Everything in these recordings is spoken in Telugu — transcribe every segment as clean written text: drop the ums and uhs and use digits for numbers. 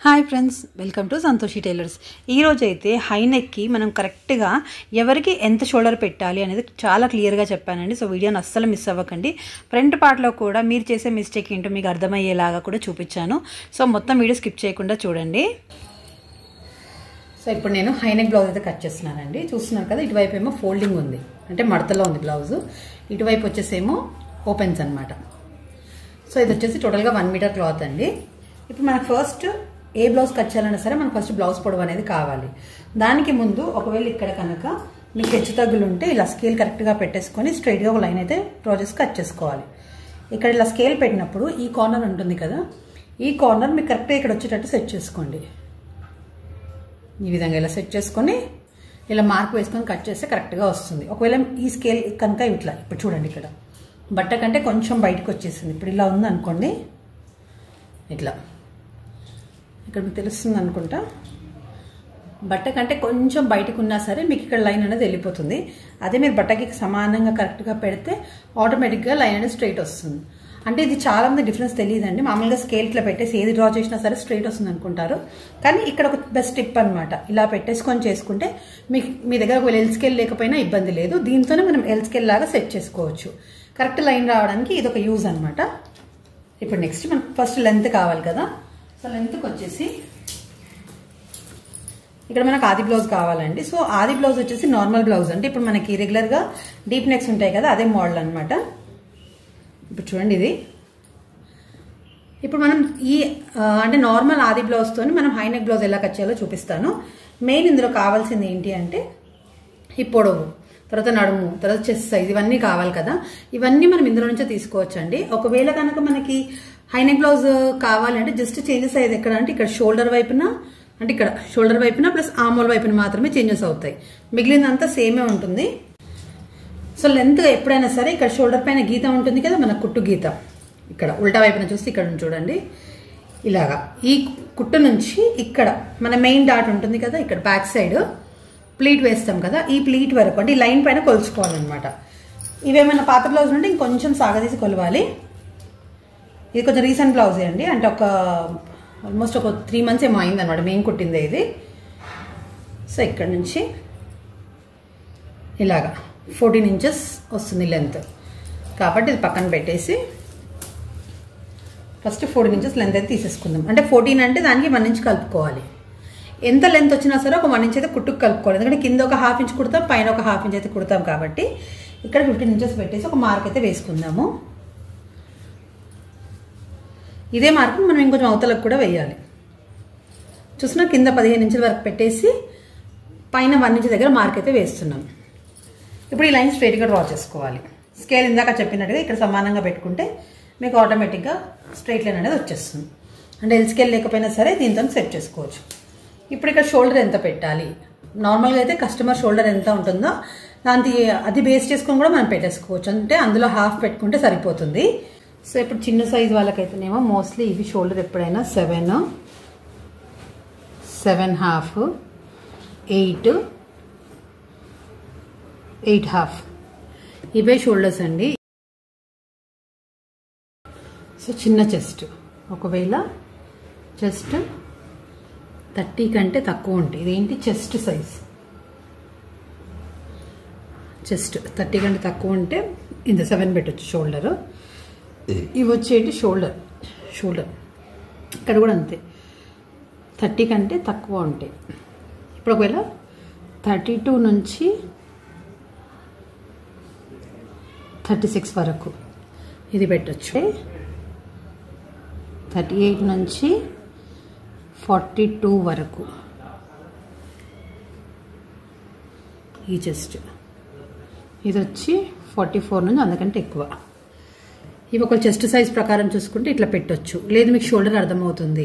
Hi friends, welcome to Santoshi tailors. ఈరోజు అయితే హై నెక్కి మనం కరెక్ట్గా ఎవరికి ఎంత షోల్డర్ పెట్టాలి అనేది చాలా క్లియర్గా చెప్పానండి. సో వీడియోని అస్సలు మిస్ అవ్వకండి. ఫ్రంట్ పార్ట్లో కూడా మీరు చేసే మిస్టేక్ ఏంటో మీకు అర్థమయ్యేలాగా కూడా చూపించాను. సో మొత్తం వీడియో స్కిప్ చేయకుండా చూడండి. సో ఇప్పుడు నేను హై నెక్ బ్లౌజ్ అయితే కట్ చేస్తున్నానండి. చూస్తున్నారు కదా, ఇటువైపు ఏమో ఫోల్డింగ్ ఉంది, అంటే మడతలో ఉంది బ్లౌజ్. ఇటువైపు వచ్చేసేమో ఓపెన్స్ అనమాట. సో ఇది వచ్చేసి టోటల్గా 1 మీటర్ క్లాత్ అండి. ఇప్పుడు మనకు ఫస్ట్ ఏ బ్లౌజ్ కట్ చేయాలన్నా సరే మనకు ఫస్ట్ బ్లౌజ్ పొడవు అనేది కావాలి. దానికి ముందు ఒకవేళ ఇక్కడ కనుక మీకు హెచ్చు తగ్గులు ఉంటే ఇలా స్కేల్ కరెక్ట్గా పెట్టేసుకొని స్ట్రైట్గా ఒక లైన్ అయితే డ్రా చేసి కట్ చేసుకోవాలి. ఇక్కడ ఇలా స్కేల్ పెట్టినప్పుడు ఈ కార్నర్ ఉంటుంది కదా, ఈ కార్నర్ మీకు కరెక్ట్గా ఇక్కడ వచ్చేటట్టు సెట్ చేసుకోండి. ఈ విధంగా ఇలా సెట్ చేసుకొని ఇలా మార్క్ వేసుకొని కట్ చేస్తే కరెక్ట్గా వస్తుంది. ఒకవేళ ఈ స్కేల్ కనుక ఇట్లా ఇప్పుడు చూడండి, ఇక్కడ బట్ట కంటే కొంచెం బయటకు వచ్చేసింది. ఇప్పుడు ఇలా ఉంది అనుకోండి, ఇట్లా ఇక్కడ మీకు తెలుస్తుంది అనుకుంటా. బట్ట కంటే కొంచెం బయటకు ఉన్నా సరే మీకు ఇక్కడ లైన్ అనేది వెళ్ళిపోతుంది. అదే మీరు బట్టకి సమానంగా కరెక్ట్గా పెడితే ఆటోమేటిక్గా లైన్ అనేది స్ట్రైట్ వస్తుంది. అంటే ఇది చాలా మంది డిఫరెన్స్ తెలియదండి. మామూలుగా స్కేల్ ఇట్లా పెట్టేసి ఏది డ్రా చేసినా సరే స్ట్రైట్ వస్తుంది అనుకుంటారు. కానీ ఇక్కడ ఒక బెస్ట్ టిప్ అనమాట. ఇలా పెట్టేసుకొని చేసుకుంటే మీ దగ్గర ఒకవేళ ఎల్ స్కేల్ లేకపోయినా ఇబ్బంది లేదు. దీంతోనే మనం ఎల్ స్కేల్ లాగా సెట్ చేసుకోవచ్చు. కరెక్ట్ లైన్ రావడానికి ఇది ఒక యూజ్ అనమాట. ఇప్పుడు నెక్స్ట్ మనకు ఫస్ట్ లెంత్ కావాలి కదా. సో లెంత్కి వచ్చేసి ఇక్కడ మనకు ఆది బ్లౌజ్ కావాలండి. సో ఆది బ్లౌజ్ వచ్చేసి నార్మల్ బ్లౌజ్, అంటే ఇప్పుడు మనకి రెగ్యులర్గా డీప్ నెక్స్ ఉంటాయి కదా, అదే మోడల్ అనమాట. ఇప్పుడు చూడండి, ఇది ఇప్పుడు మనం ఈ అంటే నార్మల్ ఆది బ్లౌజ్తో మనం హై నెక్ బ్లౌజ్ ఎలా కట్ చేయాలో చూపిస్తాను. మెయిన్ ఇందులో కావాల్సింది ఏంటి అంటే ఈ పొడవు, తర్వాత నడుము, తర్వాత చెస్ట్ సైజ్, ఇవన్నీ కావాలి కదా. ఇవన్నీ మనం ఇందులో నుంచే తీసుకోవచ్చండి. ఒకవేళ కనుక మనకి హై నెక్ బ్లౌజ్ కావాలంటే జస్ట్ చేంజెస్ అయ్యేది ఎక్కడ అంటే ఇక్కడ షోల్డర్ వైపున, అంటే ఇక్కడ షోల్డర్ వైపున ప్లస్ ఆమోల్ వైపున మాత్రమే చేంజెస్ అవుతాయి. మిగిలినంతా సేమే ఉంటుంది. సో లెంత్ ఎప్పుడైనా సరే ఇక్కడ షోల్డర్ పైన గీత ఉంటుంది కదా, మన కుట్టు గీత, ఇక్కడ ఉల్టా వైపున చూస్తే ఇక్కడ చూడండి, ఇలాగా ఈ కుట్టు నుంచి ఇక్కడ మన మెయిన్ డాట్ ఉంటుంది కదా, ఇక్కడ బ్యాక్ సైడ్ ప్లీట్ వేస్తాం కదా, ఈ ప్లీట్ వరకు అంటే ఈ లైన్ పైన కొలుచుకోవాలన్నమాట. ఇవేమైనా పాత బ్లౌజ్ నుండి ఇంకొంచెం సాగదీసి కొలవాలి. ఇది కొంచెం రీసెంట్ బ్లౌజే అండి, అంటే ఆల్మోస్ట్ ఒక 3 months ఏమో అయింది అనమాట మేము కుట్టిందే ఇది. సో ఇక్కడ నుంచి ఇలాగా 14 inches వస్తుంది లెంత్. కాబట్టి ఇది పక్కన పెట్టేసి ఫస్ట్ 14 inches లెంత్ అయితే తీసేసుకుందాం. అంటే 14 అంటే దానికి 1 inch కలుపుకోవాలి. ఎంత లెంత్ వచ్చినా సరే ఒక 1 inch అయితే కుట్టుకు కలుపుకోవాలి. ఎందుకంటే కింద ఒక 1/2 inch కుడతాం, పైన ఒక 1/2 inch అయితే కుడతాం. కాబట్టి ఇక్కడ 15 inches పెట్టేసి ఒక మార్క్ అయితే వేసుకుందాము. ఇదే మార్క్ మనం ఇంకొంచెం అవతలకు కూడా వేయాలి. చూసినా కింద 15 inches వరకు పెట్టేసి పైన 1 inch దగ్గర మార్క్ అయితే వేస్తున్నాం. ఇప్పుడు ఈ లైన్ స్ట్రైట్గా డ్రా చేసుకోవాలి. స్కేల్ ఇందాక చెప్పినట్టుగా ఇక్కడ సమానంగా పెట్టుకుంటే మీకు ఆటోమేటిక్గా స్ట్రైట్ లైన్ అనేది వచ్చేస్తుంది. అంటే ఎల్ స్కేల్ లేకపోయినా సరే దీంతో సెట్ చేసుకోవచ్చు. ఇప్పుడు ఇక్కడ షోల్డర్ ఎంత పెట్టాలి, నార్మల్గా అయితే కస్టమర్ షోల్డర్ ఎంత ఉంటుందో అది బేస్ చేసుకొని కూడా మనం పెట్టేసుకోవచ్చు. అంటే అందులో 1/2 పెట్టుకుంటే సరిపోతుంది. సో ఇప్పుడు చిన్న సైజ్ వాళ్ళకైతేనేమో మోస్ట్లీ ఇవి షోల్డర్ ఎప్పుడైనా 7, 7.5, 8, 8.5 ఇవే షోల్డర్స్ అండి. సో చిన్న చెస్ట్, ఒకవేళ చెస్ట్ 30 కంటే తక్కువ ఉంటాయి. ఇదేంటి చెస్ట్ సైజ్, చెస్ట్ 30 కంటే తక్కువ ఉంటే ఇంత 7 పెట్టచ్చు షోల్డర్. ఇవి వచ్చేటి షోల్డర్ ఇక్కడ కూడా అంతే 30 కంటే తక్కువ ఉంటాయి. ఇప్పుడు ఒకవేళ 32 నుంచి 36 వరకు ఇది పెట్టచ్చు. 38 నుంచి 42 వరకు ఈ చెస్ట్. ఇది వచ్చి 44 నుంచి అందుకంటే ఎక్కువ. ఇవి ఒక చెస్ట్ సైజ్ ప్రకారం చూసుకుంటే ఇట్లా పెట్టొచ్చు. లేదు మీకు షోల్డర్ అర్థమవుతుంది,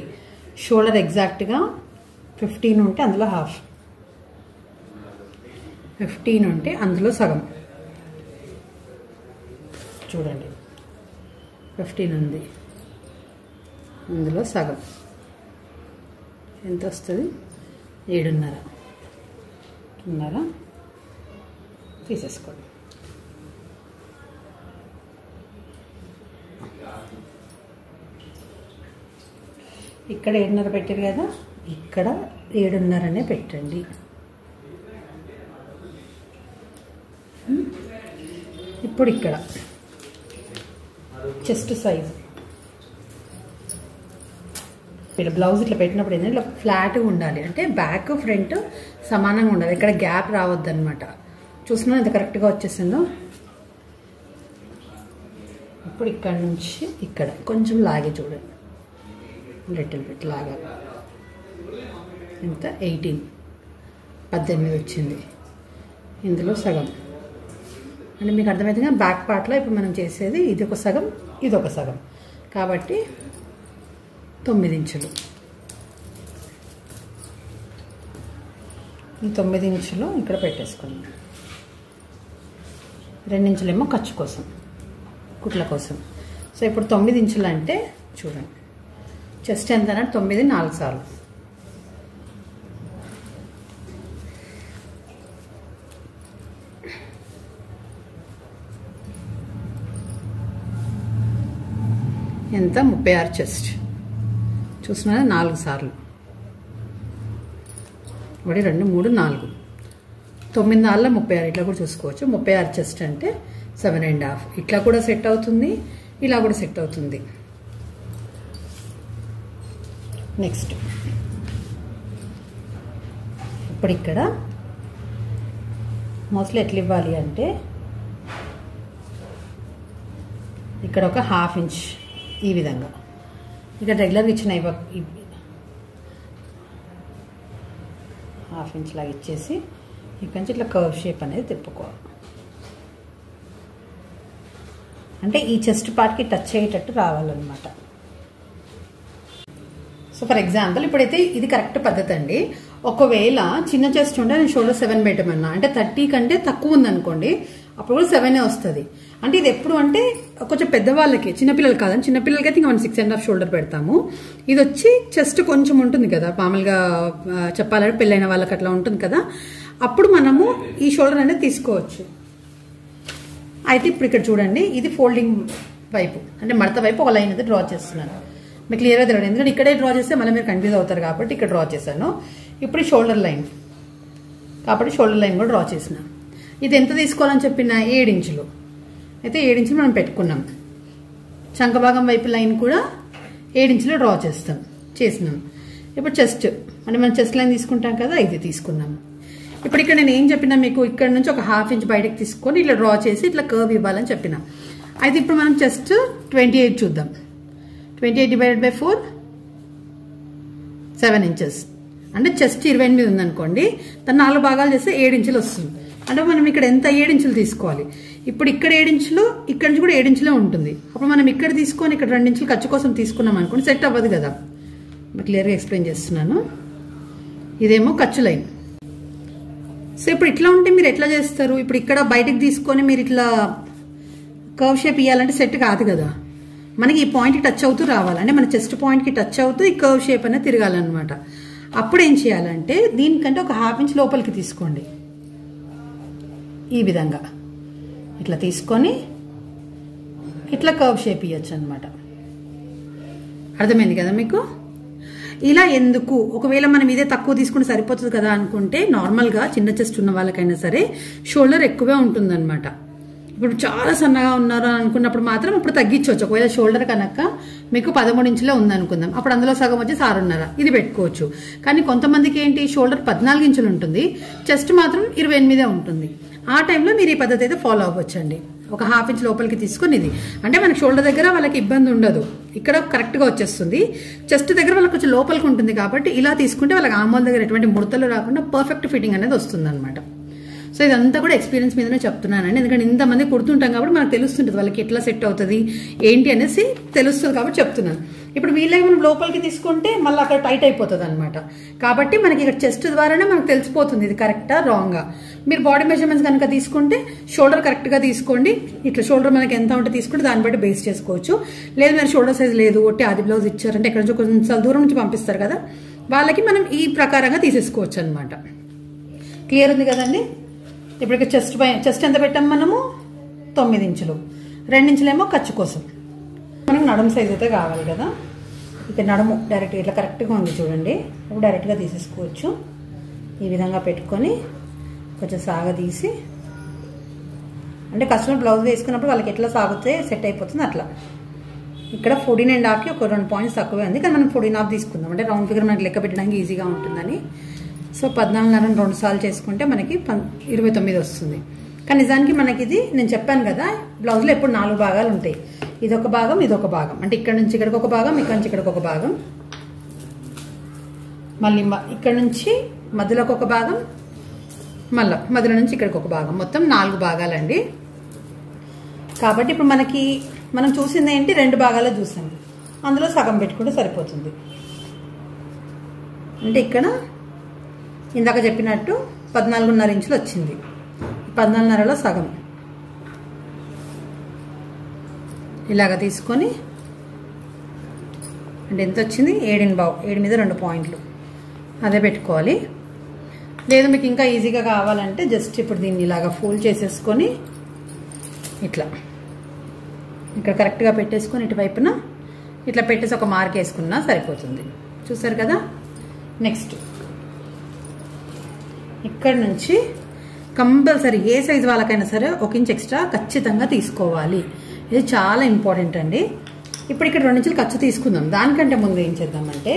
షోల్డర్ ఎగ్జాక్ట్గా 15 ఉంటే అందులో 1/2, 15 ఉంటే అందులో సగం. చూడండి 15 ఉంది, అందులో సగం ఎంత వస్తుంది, 7.5 తీసేసుకోండి. ఇక్కడ 7.5 పెట్టారు కదా, ఇక్కడ 7.5 పెట్టండి. ఇప్పుడు ఇక్కడ చెస్ట్ సైజ్ ఇలా బ్లౌజ్ ఇట్లా పెట్టినప్పుడు ఏంటంటే ఇట్లా ఫ్లాట్గా ఉండాలి, అంటే బ్యాక్ ఫ్రంట్ సమానంగా ఉండాలి, ఇక్కడ గ్యాప్ రావద్దు అనమాట. చూస్తున్నా ఎంత కరెక్ట్గా వచ్చేసిందో. ఇప్పుడు ఇక్కడ నుంచి ఇక్కడ కొంచెం లాగే చూడండి, లిటిల్ బిట్ లాగా. ఎంత 18 వచ్చింది. ఇందులో సగం అంటే మీకు అర్థమవుతుంది. బ్యాక్ పార్ట్లో ఇప్పుడు మనం చేసేది ఇది ఒక సగం, ఇది ఒక సగం, కాబట్టి 9 ఇంచులు. ఈ 9 ఇంచులు ఇక్కడ పెట్టేసుకున్నాం. 2 ఇంచులేమో ఖర్చు కోసం, కుట్ల కోసం. సో ఇప్పుడు 9 ఇంచులు అంటే చూడండి, చెస్ట్ ఎంత అంటే 9 4 సార్లు. ఎంత 36 చెస్ట్. చూస్తున్నారా 4 సార్లు, 1 2 3 4, 9 4 36. ఇట్లా కూడా చూసుకోవచ్చు. 36 చెస్ట్ అంటే 7.5. ఇట్లా కూడా సెట్ అవుతుంది, ఇలా కూడా సెట్ అవుతుంది. నెక్స్ట్ ఇప్పుడు ఇక్కడ మోస్ట్లీ ఎట్లా ఇవ్వాలి అంటే ఇక్కడ ఒక 1/2 ఇంచ్ ఈ విధంగా, ఇక్కడ రెగ్యులర్గా ఇచ్చిన 1/2 ఇంచ్ లాగా ఇచ్చేసి ఇక్కడ నుంచి ఇట్లా కర్వ్ షేప్ అనేది తిప్పుకోవాలి. అంటే ఈ చెస్ట్ పార్ట్కి టచ్ అయ్యేటట్టు రావాలన్నమాట. సో ఫర్ ఎగ్జాంపుల్ ఇప్పుడైతే ఇది కరెక్ట్ పద్ధతి అండి. ఒకవేళ చిన్న చెస్ట్ ఉంటే నేను షోల్డర్ 7 పెట్టమన్నా, అంటే 30 కంటే తక్కువ ఉందనుకోండి, అప్పుడు కూడా 7 వస్తుంది. అంటే ఇది ఎప్పుడు అంటే కొంచెం పెద్దవాళ్ళకి, చిన్నపిల్లలు కాదని, చిన్నపిల్లలకి అయితే ఇంకా మనం 6.5 షోల్డర్ పెడతాము. ఇది వచ్చి చెస్ట్ కొంచెం ఉంటుంది కదా, మామూలుగా చెప్పాలంటే పెళ్ళైన వాళ్ళకి అట్లా ఉంటుంది కదా, అప్పుడు మనము ఈ షోల్డర్ అనేది తీసుకోవచ్చు. అయితే ఇప్పుడు ఇక్కడ చూడండి, ఇది ఫోల్డింగ్ వైపు అంటే మడత వైపు ఒక లైన్ అయితే డ్రా చేస్తున్నాను. మీకు క్లియర్గా తెలియదు, ఎందుకంటే ఇక్కడే డ్రా చేస్తే మళ్ళీ మీరు కన్ఫ్యూజ్ అవుతారు కాబట్టి ఇక్కడ డ్రా చేశాను. ఇప్పుడు షోల్డర్ లైన్ కాబట్టి షోల్డర్ లైన్ కూడా డ్రా చేసిన. ఇది ఎంత తీసుకోవాలని చెప్పిన 7 ఇంచులు. అయితే 7 ఇంచులు మనం పెట్టుకున్నాం. చంక భాగం వైపు లైన్ కూడా 7 ఇంచులు డ్రా చేసినాం. ఇప్పుడు చెస్ట్ అంటే మనం చెస్ట్ లైన్ తీసుకుంటాం కదా, ఇది తీసుకున్నాం. ఇప్పుడు ఇక్కడ నేను ఏం చెప్పినా మీకు, ఇక్కడ నుంచి ఒక 1/2 ఇంచ్ బయటకు తీసుకొని ఇట్లా డ్రా చేసి ఇట్లా కర్వ్ ఇవ్వాలని చెప్పిన. అయితే ఇప్పుడు మనం చెస్ట్ 28 చూద్దాం. 28 డివైడెడ్ బై 4 7 ఇంచెస్. అంటే చెస్ట్ 28 ఉందనుకోండి, దాన్ని 4 భాగాలు చేస్తే 7 ఇంచులు వస్తుంది. అంటే మనం ఇక్కడ ఎంత 7 ఇంచులు తీసుకోవాలి. ఇప్పుడు ఇక్కడ 7 ఇంచులు, ఇక్కడ నుంచి కూడా 7 ఇంచులే ఉంటుంది. అప్పుడు మనం ఇక్కడ తీసుకొని ఇక్కడ 2 ఇంచులు ఖర్చు కోసం తీసుకున్నాం అనుకోండి, సెట్ అవ్వదు కదా. క్లియర్గా ఎక్స్ప్లెయిన్ చేస్తున్నాను. ఇదేమో ఖర్చు లైన్. సో ఇప్పుడు ఇట్లా ఉంటే మీరు ఎట్లా చేస్తారు? ఇప్పుడు ఇక్కడ బయటకు తీసుకొని మీరు ఇట్లా కర్వ్ షేప్ ఇవ్వాలంటే సెట్ కాదు కదా. మనకి ఈ పాయింట్కి టచ్ అవుతూ రావాలి, అంటే మన చెస్ట్ పాయింట్కి టచ్ అవుతూ ఈ కర్వ్ షేప్ అనేది తిరగాలన్నమాట. అప్పుడు ఏం చేయాలంటే దీనికంటే ఒక 1/2 ఇంచ్ లోపలికి తీసుకోండి. ఈ విధంగా ఇట్లా తీసుకొని ఇట్లా కర్వ్ షేప్ ఇవ్వచ్చు అనమాట. అర్థమైంది కదా మీకు? ఇలా ఎందుకు, ఒకవేళ మనం ఇదే తక్కువ తీసుకుంటే సరిపోతుంది కదా అనుకుంటే, నార్మల్గా చిన్న చెస్ట్ ఉన్న వాళ్ళకైనా సరే షోల్డర్ ఎక్కువే ఉంటుందన్నమాట. ఇప్పుడు చాలా సన్నగా ఉన్నారు అనుకున్నప్పుడు మాత్రం ఇప్పుడు తగ్గించవచ్చు. ఒకవేళ షోల్డర్ కనుక మీకు 13 ఇంచులే ఉందనుకుందాం, అప్పుడు అందులో సగం వచ్చి 6.5 ఇది పెట్టుకోవచ్చు. కానీ కొంతమందికి ఏంటి, షోల్డర్ 14 ఇంచులు ఉంటుంది, చెస్ట్ మాత్రం 28 ఉంటుంది. ఆ టైంలో మీరు ఈ పద్ధతి అయితే ఫాలో అవ్వచ్చండి. ఒక 1/2 ఇంచ్ లోపలికి తీసుకొని ఇది, అంటే మనకి షోల్డర్ దగ్గర వాళ్ళకి ఇబ్బంది ఉండదు, ఇక్కడ కరెక్ట్గా వచ్చేస్తుంది. చెస్ట్ దగ్గర వాళ్ళకి కొంచెం లోపలికి ఉంటుంది కాబట్టి ఇలా తీసుకుంటే వాళ్ళకి ఆమోల దగ్గర ఎటువంటి ముడతలు రాకుండా పర్ఫెక్ట్ ఫిట్టింగ్ అనేది వస్తుంది అనమాట. సో ఇదంతా కూడా ఎక్స్పీరియన్స్ మీదనే చెప్తున్నానండి, ఎందుకంటే ఇంతమంది కుడుతుంటాం కాబట్టి మనకు తెలుస్తుంటుంది వాళ్ళకి ఎట్లా సెట్ అవుతుంది ఏంటి అనేసి తెలుస్తుంది కాబట్టి చెప్తున్నాను. ఇప్పుడు వీళ్ళకి మనం లోపలికి తీసుకుంటే మళ్ళీ అక్కడ టైట్ అయిపోతుంది అనమాట. కాబట్టి మనకి ఇక్కడ చెస్ట్ ద్వారానే మనకు తెలిసిపోతుంది ఇది కరెక్టా రాంగా. మీరు బాడీ మెజర్మెంట్స్ కనుక తీసుకుంటే షోల్డర్ కరెక్ట్గా తీసుకోండి. ఇట్లా షోల్డర్ మనకి ఎంత ఉంటే తీసుకుంటే దాన్ని బట్టి బేస్ చేసుకోవచ్చు. లేదు మీరు షోల్డర్ సైజ్ లేదు, ఒట్టి ఆది బ్లౌజ్ ఇచ్చారంటే ఎక్కడ నుంచి కొంచెం దూరం నుంచి పంపిస్తారు కదా, వాళ్ళకి మనం ఈ ప్రకారంగా తీసేసుకోవచ్చు అనమాట. క్లియర్ ఉంది కదండి? ఇప్పుడు ఇక్కడ చెస్ట్ ఎంత పెట్టాం మనము, 9 ఇంచులు, 2 ఇంచులేమో ఖర్చు కోసం. మనకు నడుము సైజ్ అయితే కావాలి కదా. ఇక్కడ నడుము డైరెక్ట్గా ఇట్లా కరెక్ట్గా ఉంది చూడండి. అప్పుడు డైరెక్ట్గా తీసేసుకోవచ్చు. ఈ విధంగా పెట్టుకొని కొంచెం సాగదీసి, అంటే కస్టమర్ బ్లౌజ్ వేసుకున్నప్పుడు వాళ్ళకి ఎట్లా సాగితే సెట్ అయిపోతుంది అట్లా. ఇక్కడ 14.5కి ఒక 2 పాయింట్స్ తక్కువే ఉంది, కానీ మనం 14.5 తీసుకుందాం. అంటే రౌండ్ ఫిగర్ మనకి లెక్క పెట్టడానికి ఈజీగా ఉంటుందని. సో 14.5 2 సార్లు చేసుకుంటే మనకి 29 వస్తుంది. కానీ నిజానికి మనకి ఇది నేను చెప్పాను కదా, బ్లౌజ్లో ఎప్పుడు 4 భాగాలు ఉంటాయి. ఇదొక భాగం, ఇదొక భాగం. అంటే ఇక్కడ నుంచి ఇక్కడికి ఒక భాగం, ఇక్కడ నుంచి ఇక్కడికి ఒక భాగం, మళ్ళీ ఇక్కడ నుంచి మధ్యలోకి ఒక భాగం, మళ్ళీ మధ్యలో నుంచి ఇక్కడికి ఒక భాగం, మొత్తం 4 భాగాలండి. కాబట్టి ఇప్పుడు మనం చూసింది ఏంటి, 2 భాగాలు చూసాం, అందులో సగం పెట్టుకుంటే సరిపోతుంది. అంటే ఇక్కడ ఇందాక చెప్పినట్టు 14.5 ఇంచులు వచ్చింది. 14.5లో సగం ఇలాగ తీసుకొని, అంటే ఎంత వచ్చింది, 7 మీద 2 పాయింట్లు అదే పెట్టుకోవాలి. లేదు మీకు ఇంకా ఈజీగా కావాలంటే జస్ట్ ఇప్పుడు దీన్ని ఇలాగా ఫోల్డ్ చేసేసుకొని ఇట్లా ఇక్కడ కరెక్ట్గా పెట్టేసుకొని ఇటువైపున ఇట్లా పెట్టేసి ఒక మార్క్ వేసుకున్నా సరిపోతుంది. చూసారు కదా. నెక్స్ట్ ఇక్కడ నుంచి కంపల్సరీ ఏ సైజు వాళ్ళకైనా సరే 1 ఇంచ్ ఎక్స్ట్రా ఖచ్చితంగా తీసుకోవాలి. ఇది చాలా ఇంపార్టెంట్ అండి. ఇప్పుడు ఇక్కడ 2 ఇంచులు ఖర్చు తీసుకుందాం. దానికంటే ముందు ఏం చేద్దామంటే,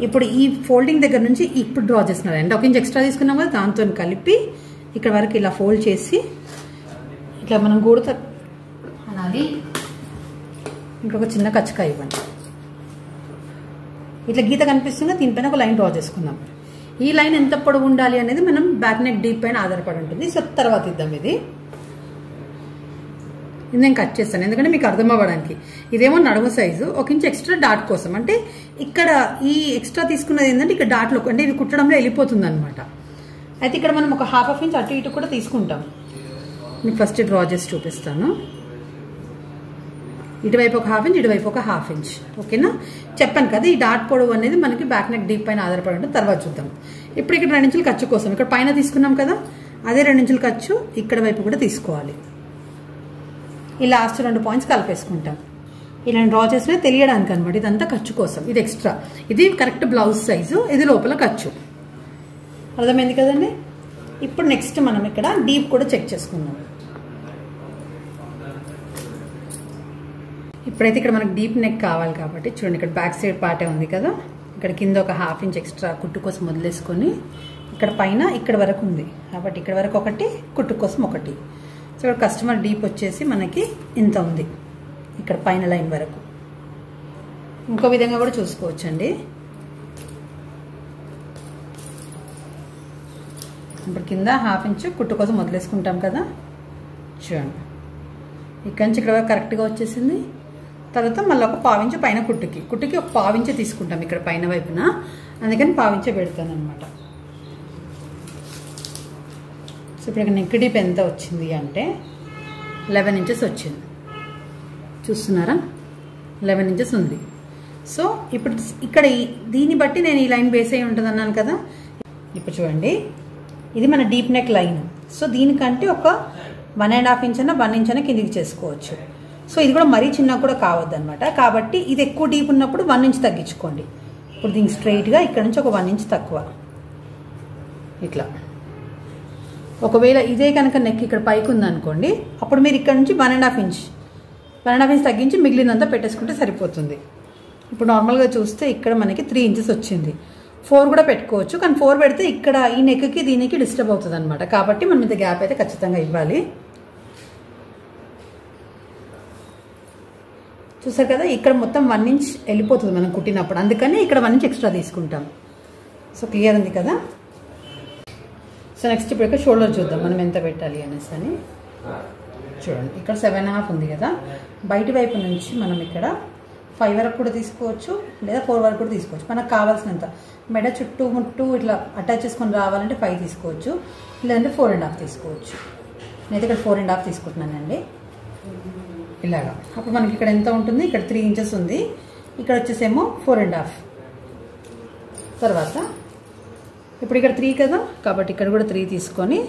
ఇప్పుడు ఈ ఫోల్డింగ్ దగ్గర నుంచి ఇప్పుడు డ్రా చేస్తున్నారు అంటే 1 ఇంచ్ ఎక్స్ట్రా తీసుకున్నాం కదా, దాంతో కలిపి ఇక్కడ వరకు ఇలా ఫోల్డ్ చేసి ఇట్లా మనం గూడుతో అనాలి. ఇంకొక చిన్న కచ్చకాయ ఇవ్వండి. ఇట్లా గీత కనిపిస్తుందో దీనిపైన ఒక లైన్ డ్రా చేసుకుందాం. ఈ లైన్ ఎంత పొడవు ఉండాలి అనేది మనం బ్యాక్ నెక్ డీప్ పైన ఆధారపడి ఉంటుంది. సో తర్వాత ఇద్దాం. ఇది నేను కట్ చేస్తాను ఎందుకంటే మీకు అర్థం అవ్వడానికి. ఇదేమో నడుము సైజు, 1 ఇంచ్ ఎక్స్ట్రా డాట్ కోసం. అంటే ఇక్కడ ఈ ఎక్స్ట్రా తీసుకున్నది ఏంటంటే ఇక్కడ డాట్లో, అంటే ఇది కుట్టడంలో వెళ్ళిపోతుంది అనమాట. అయితే ఇక్కడ మనం ఒక 1/2 ఇంచ్ అటు ఇటు కూడా తీసుకుంటాం. మీకు ఫస్ట్ డ్రా చేసి చూపిస్తాను. ఇటువైపు ఒక 1/2 ఇంచ్, ఇటువైపు ఒక 1/2 ఇంచ్. ఓకేనా. చెప్పాను కదా, ఈ డాట్ పొడవు అనేది మనకి బ్యాక్ నెక్ డీప్ పైన ఆధారపడి ఉంటుంది. తర్వాత చూద్దాం. ఇప్పుడు ఇక్కడ 2 ఇంచులు ఖర్చు కోసం ఇక్కడ పైన తీసుకున్నాం కదా, అదే 2 ఇంచులు ఖర్చు ఇక్కడ వైపు కూడా తీసుకోవాలి. ఈ లాస్ట్ 2 పాయింట్స్ కలిపేసుకుంటాం. ఇలా డ్రా చేసినా తెలియడానికి అనమాట. ఇదంతా ఖర్చు కోసం, ఇది ఎక్స్ట్రా. ఇది కరెక్ట్ బ్లౌజ్ సైజు, ఇది లోపల ఖర్చు. అర్థమైంది కదండి. ఇప్పుడు నెక్స్ట్ మనం ఇక్కడ డీప్ కూడా చెక్ చేసుకుందాం. ఇప్పుడైతే ఇక్కడ మనకు డీప్ నెక్ కావాలి కాబట్టి చూడండి, ఇక్కడ బ్యాక్ సైడ్ పార్టే ఉంది కదా, ఇక్కడ కింద ఒక 1/2 ఇంచ్ ఎక్స్ట్రా కుట్టు కోసం వదిలేసుకొని ఇక్కడ పైన ఇక్కడ వరకు ఉంది కాబట్టి ఇక్కడ వరకు ఒకటి, కుట్టు కోసం ఒకటి. సో ఇక్కడ కస్టమర్ డీప్ వచ్చేసి మనకి ఇంత ఉంది, ఇక్కడ పైన లైన్ వరకు. ఇంకో విధంగా కూడా చూసుకోవచ్చండి. ఇప్పుడు కింద 1/2 ఇంచ్ కుట్టు కోసం వదిలేసుకుంటాం కదా, చూడండి ఇక్కడ నుంచి ఇక్కడ వరకు కరెక్ట్గా వచ్చేసింది. తర్వాత మళ్ళీ ఒక 1/4 ఇంచ్ పైన కుట్టుకి ఒక 1/4 ఇంచ్ తీసుకుంటాం ఇక్కడ పైన వైపున, అందుకని 1/4 ఇంచ్ పెడతాను అనమాట. సో ఇప్పుడు నెక్ డీప్ ఎంత వచ్చింది అంటే 11 ఇంచెస్ వచ్చింది. చూస్తున్నారా, 11 ఇంచెస్ ఉంది. సో ఇప్పుడు ఇక్కడ దీన్ని బట్టి నేను ఈ లైన్ బేస్ అయి ఉంటుంది అన్నాను కదా. ఇప్పుడు చూడండి, ఇది మన డీప్ నెక్ లైన్. సో దీనికంటే ఒక 1.5 ఇంచ్ అన్న 1 ఇంచ్ అన్న కిందికి చేసుకోవచ్చు. సో ఇది కూడా మరీ చిన్న కూడా కావద్దు అనమాట. కాబట్టి ఇది ఎక్కువ డీప్ ఉన్నప్పుడు 1 ఇంచ్ తగ్గించుకోండి. ఇప్పుడు దీనికి స్ట్రైట్గా ఇక్కడ నుంచి ఒక 1 ఇంచ్ తక్కువ ఇట్లా. ఒకవేళ ఇదే కనుక నెక్ ఇక్కడ పైకి ఉందనుకోండి, అప్పుడు మీరు ఇక్కడ నుంచి 1.5 ఇంచ్ తగ్గించి మిగిలినంతా పెట్టేసుకుంటే సరిపోతుంది. ఇప్పుడు నార్మల్గా చూస్తే ఇక్కడ మనకి 3 ఇంచెస్ వచ్చింది. 4 కూడా పెట్టుకోవచ్చు, కానీ 4 పెడితే ఇక్కడ ఈ నెక్కి దీనికి డిస్టర్బ్ అవుతుంది అనమాట. కాబట్టి మనం ఇంత గ్యాప్ అయితే ఖచ్చితంగా ఇవ్వాలి. చూసారు కదా, ఇక్కడ మొత్తం 1 ఇంచ్ వెళ్ళిపోతుంది మనం కుట్టినప్పుడు, అందుకని ఇక్కడ 1 ఇంచ్ ఎక్స్ట్రా తీసుకుంటాం. సో క్లియర్ ఉంది కదా. సో నెక్స్ట్ ఇప్పుడు ఇక్కడ షోల్డర్ చూద్దాం మనం ఎంత పెట్టాలి అనేసి అని. చూడండి ఇక్కడ 7.5 ఉంది కదా, బయటి వైపు నుంచి మనం ఇక్కడ 5 వరకు కూడా తీసుకోవచ్చు, లేదా 4 వరకు కూడా తీసుకోవచ్చు. మనకు కావాల్సినంత మెడ చుట్టూ ముట్టు ఇట్లా అటాచ్ చేసుకొని రావాలంటే 5 తీసుకోవచ్చు, లేదంటే 4.5 తీసుకోవచ్చు. నేనైతే ఇక్కడ 4.5 తీసుకుంటున్నానండి ఇలాగా. అప్పుడు మనకి ఇక్కడ ఎంత ఉంటుంది, ఇక్కడ 3 ఇంచెస్ ఉంది, ఇక్కడ వచ్చేసేమో 4.5. తర్వాత ఇప్పుడు ఇక్కడ 3 కదా, కాబట్టి ఇక్కడ కూడా 3 తీసుకొని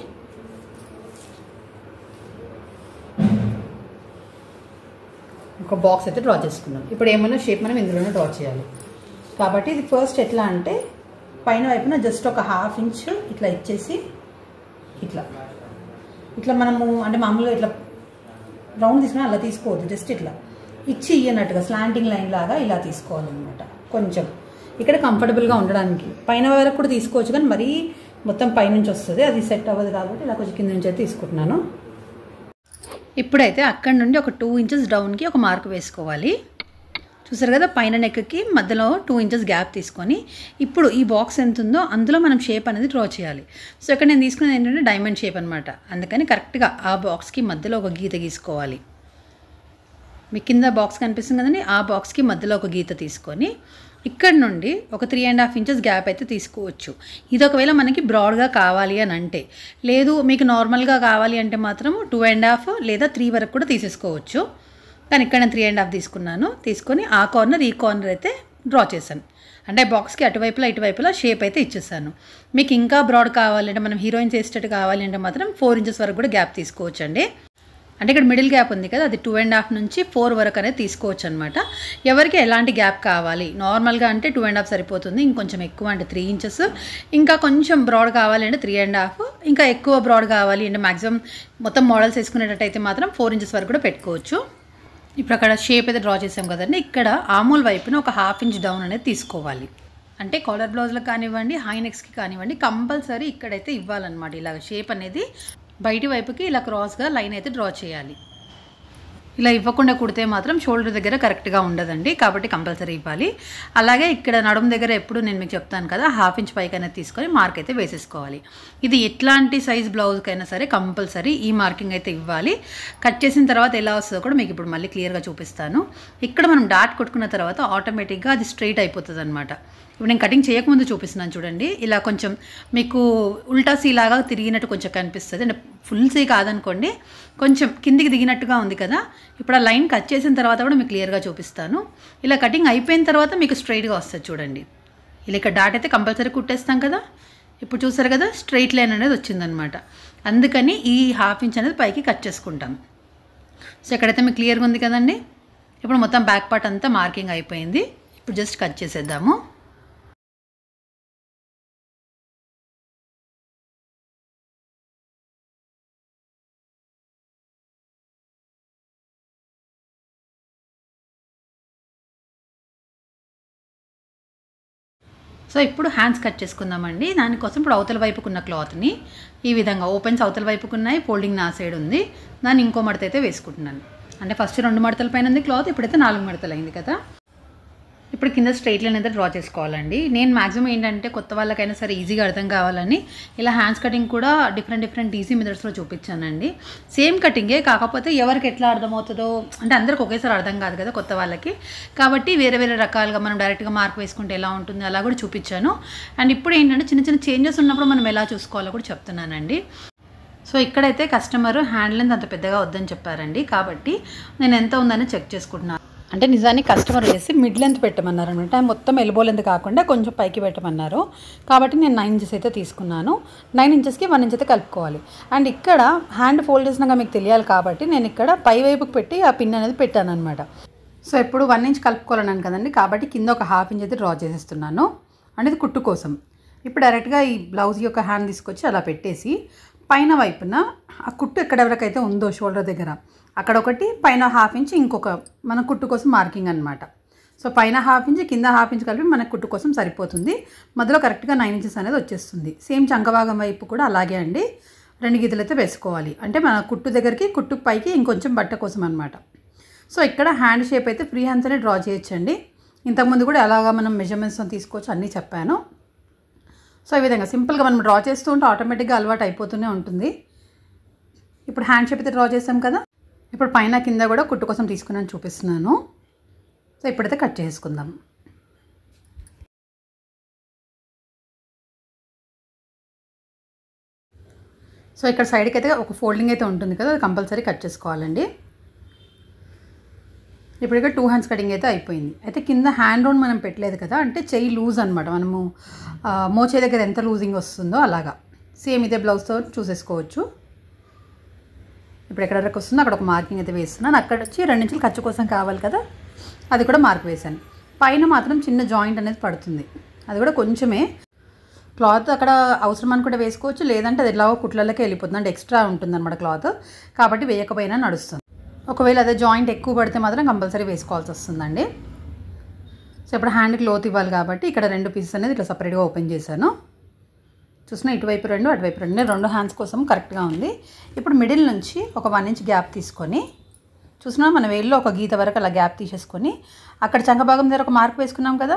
ఒక ఒక బాక్స్ అయితే డ్రా చేసుకున్నాం. ఇప్పుడు ఏమైనా షేప్ మనం ఇందులోనే డ్రా చేయాలి. కాబట్టి ఇది ఫస్ట్ ఎట్లా అంటే పైన వైపున జస్ట్ ఒక ½ ఇంచ్ ఇట్లా ఇచ్చేసి ఇట్లా మనము అంటే మామూలుగా ఇట్లా రౌండ్ తీసుకుని అలా తీసుకోవద్దు, జస్ట్ ఇట్లా ఇచ్చి ఇయ్యనట్టుగా స్లాంటింగ్ లైన్ లాగా ఇలా తీసుకోవాలన్నమాట. కొంచెం ఇక్కడ కంఫర్టబుల్గా ఉండడానికి పైన వరకు కూడా తీసుకోవచ్చు, కానీ మరీ మొత్తం పైనుంచి వస్తుంది, అది సెట్ అవ్వదు. కాబట్టి ఇలా కొంచెం కింద నుంచి అయితే తీసుకుంటున్నాను. ఇప్పుడైతే అక్కడ నుండి ఒక 2 ఇంచెస్ డౌన్కి ఒక మార్క్ వేసుకోవాలి. చూసారు కదా, పైన నెక్కి మధ్యలో 2 ఇంచెస్ గ్యాప్ తీసుకొని ఇప్పుడు ఈ బాక్స్ ఎంత ఉందో అందులో మనం షేప్ అనేది డ్రా చేయాలి. సో ఇక్కడ నేను తీసుకునేది ఏంటంటే డైమండ్ షేప్ అనమాట. అందుకని కరెక్ట్గా ఆ బాక్స్కి మధ్యలో ఒక గీత గీసుకోవాలి. మీ కింద బాక్స్ కనిపిస్తుంది కదండి, ఆ బాక్స్కి మధ్యలో ఒక గీత తీసుకొని ఇక్కడ నుండి ఒక 3.5 ఇంచెస్ గ్యాప్ అయితే తీసుకోవచ్చు. ఇది ఒకవేళ మనకి బ్రాడ్గా కావాలి అని అంటే, లేదు మీకు నార్మల్గా కావాలి అంటే మాత్రం 2.5 లేదా 3 వరకు కూడా తీసేసుకోవచ్చు. కానీ ఇక్కడ నేను 3.5 తీసుకున్నాను. తీసుకొని ఆ కార్నర్ ఈ కార్నర్ అయితే డ్రా చేశాను. అంటే బాక్స్కి ఇటువైపులా షేప్ అయితే ఇచ్చేసాను. మీకు ఇంకా బ్రాడ్ కావాలంటే, మనం హీరోయిన్స్ వేసేటట్టు కావాలి అంటే మాత్రం 4 ఇంచెస్ వరకు కూడా గ్యాప్ తీసుకోవచ్చు అండి. అంటే ఇక్కడ మిడిల్ గ్యాప్ ఉంది కదా, అది 2.5 నుంచి 4 వరకు అనేది తీసుకోవచ్చు అనమాట. ఎవరికి ఎలాంటి గ్యాప్ కావాలి, నార్మల్గా అంటే 2.5 సరిపోతుంది. ఇంకొంచెం ఎక్కువ అంటే 3 ఇంచెస్, ఇంకా కొంచెం బ్రాడ్ కావాలి అంటే 3.5, ఇంకా ఎక్కువ బ్రాడ్ కావాలి అంటే మ్యాక్సిమం మొత్తం మోడల్స్ వేసుకునేటట్టయితే మాత్రం 4 ఇంచెస్ వరకు కూడా పెట్టుకోవచ్చు. ఇప్పుడు అక్కడ షేప్ అయితే డ్రా చేసాం కదండి, ఇక్కడ ఆమూల్ వైపున ఒక ½ ఇంచ్ డౌన్ అనేది తీసుకోవాలి. అంటే కాలర్ బ్లౌజ్లకు కానివ్వండి, హై నెక్స్కి కానివ్వండి, కంపల్సరీ ఇక్కడైతే ఇవ్వాలన్నమాట. ఇలాగ షేప్ అనేది బయటి వైపుకి ఇలా క్రాస్గా లైన్ అయితే డ్రా చేయాలి. ఇలా ఇవ్వకుండా కుడితే మాత్రం షోల్డర్ దగ్గర కరెక్ట్గా ఉండదండి, కాబట్టి కంపల్సరీ ఇవ్వాలి. అలాగే ఇక్కడ నడుము దగ్గర ఎప్పుడు నేను మీకు చెప్తాను కదా, ½ ఇంచ్ పైకైనా తీసుకొని మార్క్ అయితే వేసేసుకోవాలి. ఇది ఎట్లాంటి సైజ్ బ్లౌజ్కైనా సరే కంపల్సరీ ఈ మార్కింగ్ అయితే ఇవ్వాలి. కట్ చేసిన తర్వాత ఎలా వస్తుందో కూడా మీకు ఇప్పుడు మళ్ళీ క్లియర్గా చూపిస్తాను. ఇక్కడ మనం డాట్ కొట్టుకున్న తర్వాత ఆటోమేటిక్గా అది స్ట్రైట్ అయిపోతుంది అనమాట. ఇప్పుడు నేను కటింగ్ చేయకముందు చూపిస్తున్నాను చూడండి. ఇలా కొంచెం మీకు ఉల్టా సీ లాగా తిరిగినట్టు కొంచెం కనిపిస్తుంది, అంటే ఫుల్ సీ కాదనుకోండి, కొంచెం కిందికి దిగినట్టుగా ఉంది కదా. ఇప్పుడు ఆ లైన్ కట్ చేసిన తర్వాత కూడా మీకు క్లియర్గా చూపిస్తాను. ఇలా కటింగ్ అయిపోయిన తర్వాత మీకు స్ట్రైట్గా వస్తుంది చూడండి. ఇలా ఇక్కడ డాట్ అయితే కంపల్సరీ కుట్టేస్తాం కదా. ఇప్పుడు చూసారు కదా, స్ట్రైట్ లైన్ అనేది వచ్చిందనమాట. అందుకని ఈ ½ ఇంచ్ అనేది పైకి కట్ చేసుకుంటాం. సో ఇక్కడైతే మీకు క్లియర్గా ఉంది కదండి. ఇప్పుడు మొత్తం బ్యాక్ పార్ట్ అంతా మార్కింగ్ అయిపోయింది. ఇప్పుడు జస్ట్ కట్ చేసేద్దాము. సో ఇప్పుడు హ్యాండ్స్ కట్ చేసుకుందామండి. దానికోసం ఇప్పుడు అవతల వైపుకున్న క్లాత్ని ఈ విధంగా ఓపెన్స్ అవతల వైపుకున్నాయి, ఫోల్డింగ్ నా సైడ్ ఉంది. దాన్ని ఇంకో మడత అయితే వేసుకుంటున్నాను. అంటే ఫస్ట్ 2 మడతల పైన ఉంది క్లాత్, ఇప్పుడైతే 4 మడతలు అయింది కదా. ఇప్పుడు కింద స్ట్రైట్ లైన్ అయితే డ్రా చేసుకోవాలండి. నేను మ్యాక్సిమం ఏంటంటే కొత్త వాళ్ళకైనా సరే ఈజీగా అర్థం కావాలని ఇలా హ్యాండ్స్ కటింగ్ కూడా డిఫరెంట్ ఈజీ మెథడ్స్లో చూపించానండి. సేమ్ కటింగే, కాకపోతే ఎవరికి ఎట్లా అర్థమవుతుందో, అంటే అందరికి ఒకేసారి అర్థం కాదు కదా కొత్త వాళ్ళకి. కాబట్టి వేరే రకాలుగా మనం డైరెక్ట్గా మార్క్ వేసుకుంటే ఎలా ఉంటుంది అలా కూడా చూపించాను. అండ్ ఇప్పుడు ఏంటంటే చిన్న చేంజెస్ ఉన్నప్పుడు మనం ఎలా చూసుకోవాలో కూడా చెప్తున్నానండి. సో ఇక్కడైతే కస్టమర్ హ్యాండ్ లెంత్ అంత పెద్దగా వద్దని చెప్పారండి, కాబట్టి నేను ఎంత ఉందని చెక్ చేసుకుంటున్నాను. అంటే నిజానికి కస్టమర్ వేసి మిడ్ లెంత్ పెట్టమన్నారు అనమాట. మొత్తం ఎల్బో లెంత్ కాకుండా కొంచెం పైకి పెట్టమన్నారు. కాబట్టి నేను 9 ఇంచెస్ అయితే తీసుకున్నాను. 9 ఇంచెస్కి 1 ఇంచ్ అయితే కలుపుకోవాలి. అండ్ ఇక్కడ హ్యాండ్ ఫోల్డ్ చేసినాక మీకు తెలియాలి కాబట్టి నేను ఇక్కడ పై వైపుకి పెట్టి ఆ పిన్ అనేది పెట్టాను అనమాట. సో ఇప్పుడు 1 ఇంచ్ కలుపుకోవాలన్నాను కదండి, కాబట్టి కింద ఒక ½ ఇంచ్ అయితే డ్రా చేసేస్తున్నాను. అంటే ఇది కుట్టు కోసం. ఇప్పుడు డైరెక్ట్గా ఈ బ్లౌజ్ యొక్క హ్యాండ్ తీసుకొచ్చి అలా పెట్టేసి పైన వైపున ఆ కుట్టు ఎక్కడెవరికైతే ఉందో షోల్డర్ దగ్గర అక్కడ ఒకటి, పైన ½ ఇంచ్ ఇంకొక మన కుట్టు కోసం మార్కింగ్ అనమాట. సో పైన ½ ఇంచ్ కింద ½ ఇంచ్ కలిపి మన కుట్టు కోసం సరిపోతుంది. మధ్యలో కరెక్ట్గా 9 ఇంచెస్ అనేది వచ్చేస్తుంది. సేమ్ చంకభాగం వైపు కూడా అలాగే అండి, 2 గీతలు అయితే వేసుకోవాలి. అంటే మన కుట్టు దగ్గరికి కుట్టు పైకి ఇంకొంచెం బట్ట కోసం అనమాట. సో ఇక్కడ హ్యాండ్ షేప్ అయితే ఫ్రీ హ్యాండ్స్ అనే డ్రా చేయొచ్చండి. ఇంతకుముందు కూడా ఎలాగా మనం మెజర్మెంట్స్ తీసుకోవచ్చు అన్నీ చెప్పాను. సో ఈ విధంగా సింపుల్గా మనం డ్రా చేస్తూ ఉంటే ఆటోమేటిక్గా అలవాటు అయిపోతూనే ఉంటుంది. ఇప్పుడు హ్యాండ్ షేప్ అయితే డ్రా చేసాం కదా. ఇప్పుడు పైన కింద కూడా కుట్టు కోసం తీసుకున్నాను చూపిస్తున్నాను. సో ఇప్పుడైతే కట్ చేసుకుందాం. సో ఇక్కడ సైడ్కి అయితే ఒక ఫోల్డింగ్ అయితే ఉంటుంది కదా, అది కంపల్సరీ కట్ చేసుకోవాలండి. ఇప్పుడు ఇక్కడ 2 హ్యాండ్స్ కటింగ్ అయితే అయిపోయింది. అయితే కింద హ్యాండ్ రౌండ్ మనం పెట్టలేదు కదా, అంటే చెయ్యి లూజ్ అనమాట. మనము మోచే దగ్గర ఎంత లూజింగ్ వస్తుందో అలాగా సేమ్ ఇదే బ్లౌజ్తో చూసేసుకోవచ్చు. ఇప్పుడు ఎక్కడ వరకు వస్తుందో అక్కడ ఒక మార్కింగ్ అయితే వేస్తున్నాను. అక్కడ వచ్చి 2 ఇంచులు ఖర్చు కోసం కావాలి కదా, అది కూడా మార్క్ వేశాను. పైన మాత్రం చిన్న జాయింట్ అనేది పడుతుంది, అది కూడా కొంచెమే. క్లాత్ అక్కడ అవసరం అనుకుంటే వేసుకోవచ్చు, లేదంటే అది ఎలాగో కుట్లలోకి వెళ్ళిపోతుంది, అంటే ఎక్స్ట్రా ఉంటుంది అనమాట క్లాత్, కాబట్టి వేయకపోయినా నడుస్తుంది. ఒకవేళ అదే జాయింట్ ఎక్కువ పడితే మాత్రం కంపల్సరీ వేసుకోవాల్సి వస్తుందండి. సో ఇప్పుడు హ్యాండ్కి లోతు ఇవ్వాలి కాబట్టి ఇక్కడ 2 పీసెస్ అనేది ఇట్లా సపరేట్గా ఓపెన్ చేశాను. చూసినా ఇటువైపు 2 అటువైపు 2, 2 హ్యాండ్స్ కోసం కరెక్ట్గా ఉంది. ఇప్పుడు మిడిల్ నుంచి ఒక 1 ఇంచ్ గ్యాప్ తీసుకొని, చూసినా మన వేల్లో ఒక గీత వరకు అలా గ్యాప్ తీసేసుకొని అక్కడ చంక భాగం దగ్గర ఒక మార్క్ వేసుకున్నాం కదా,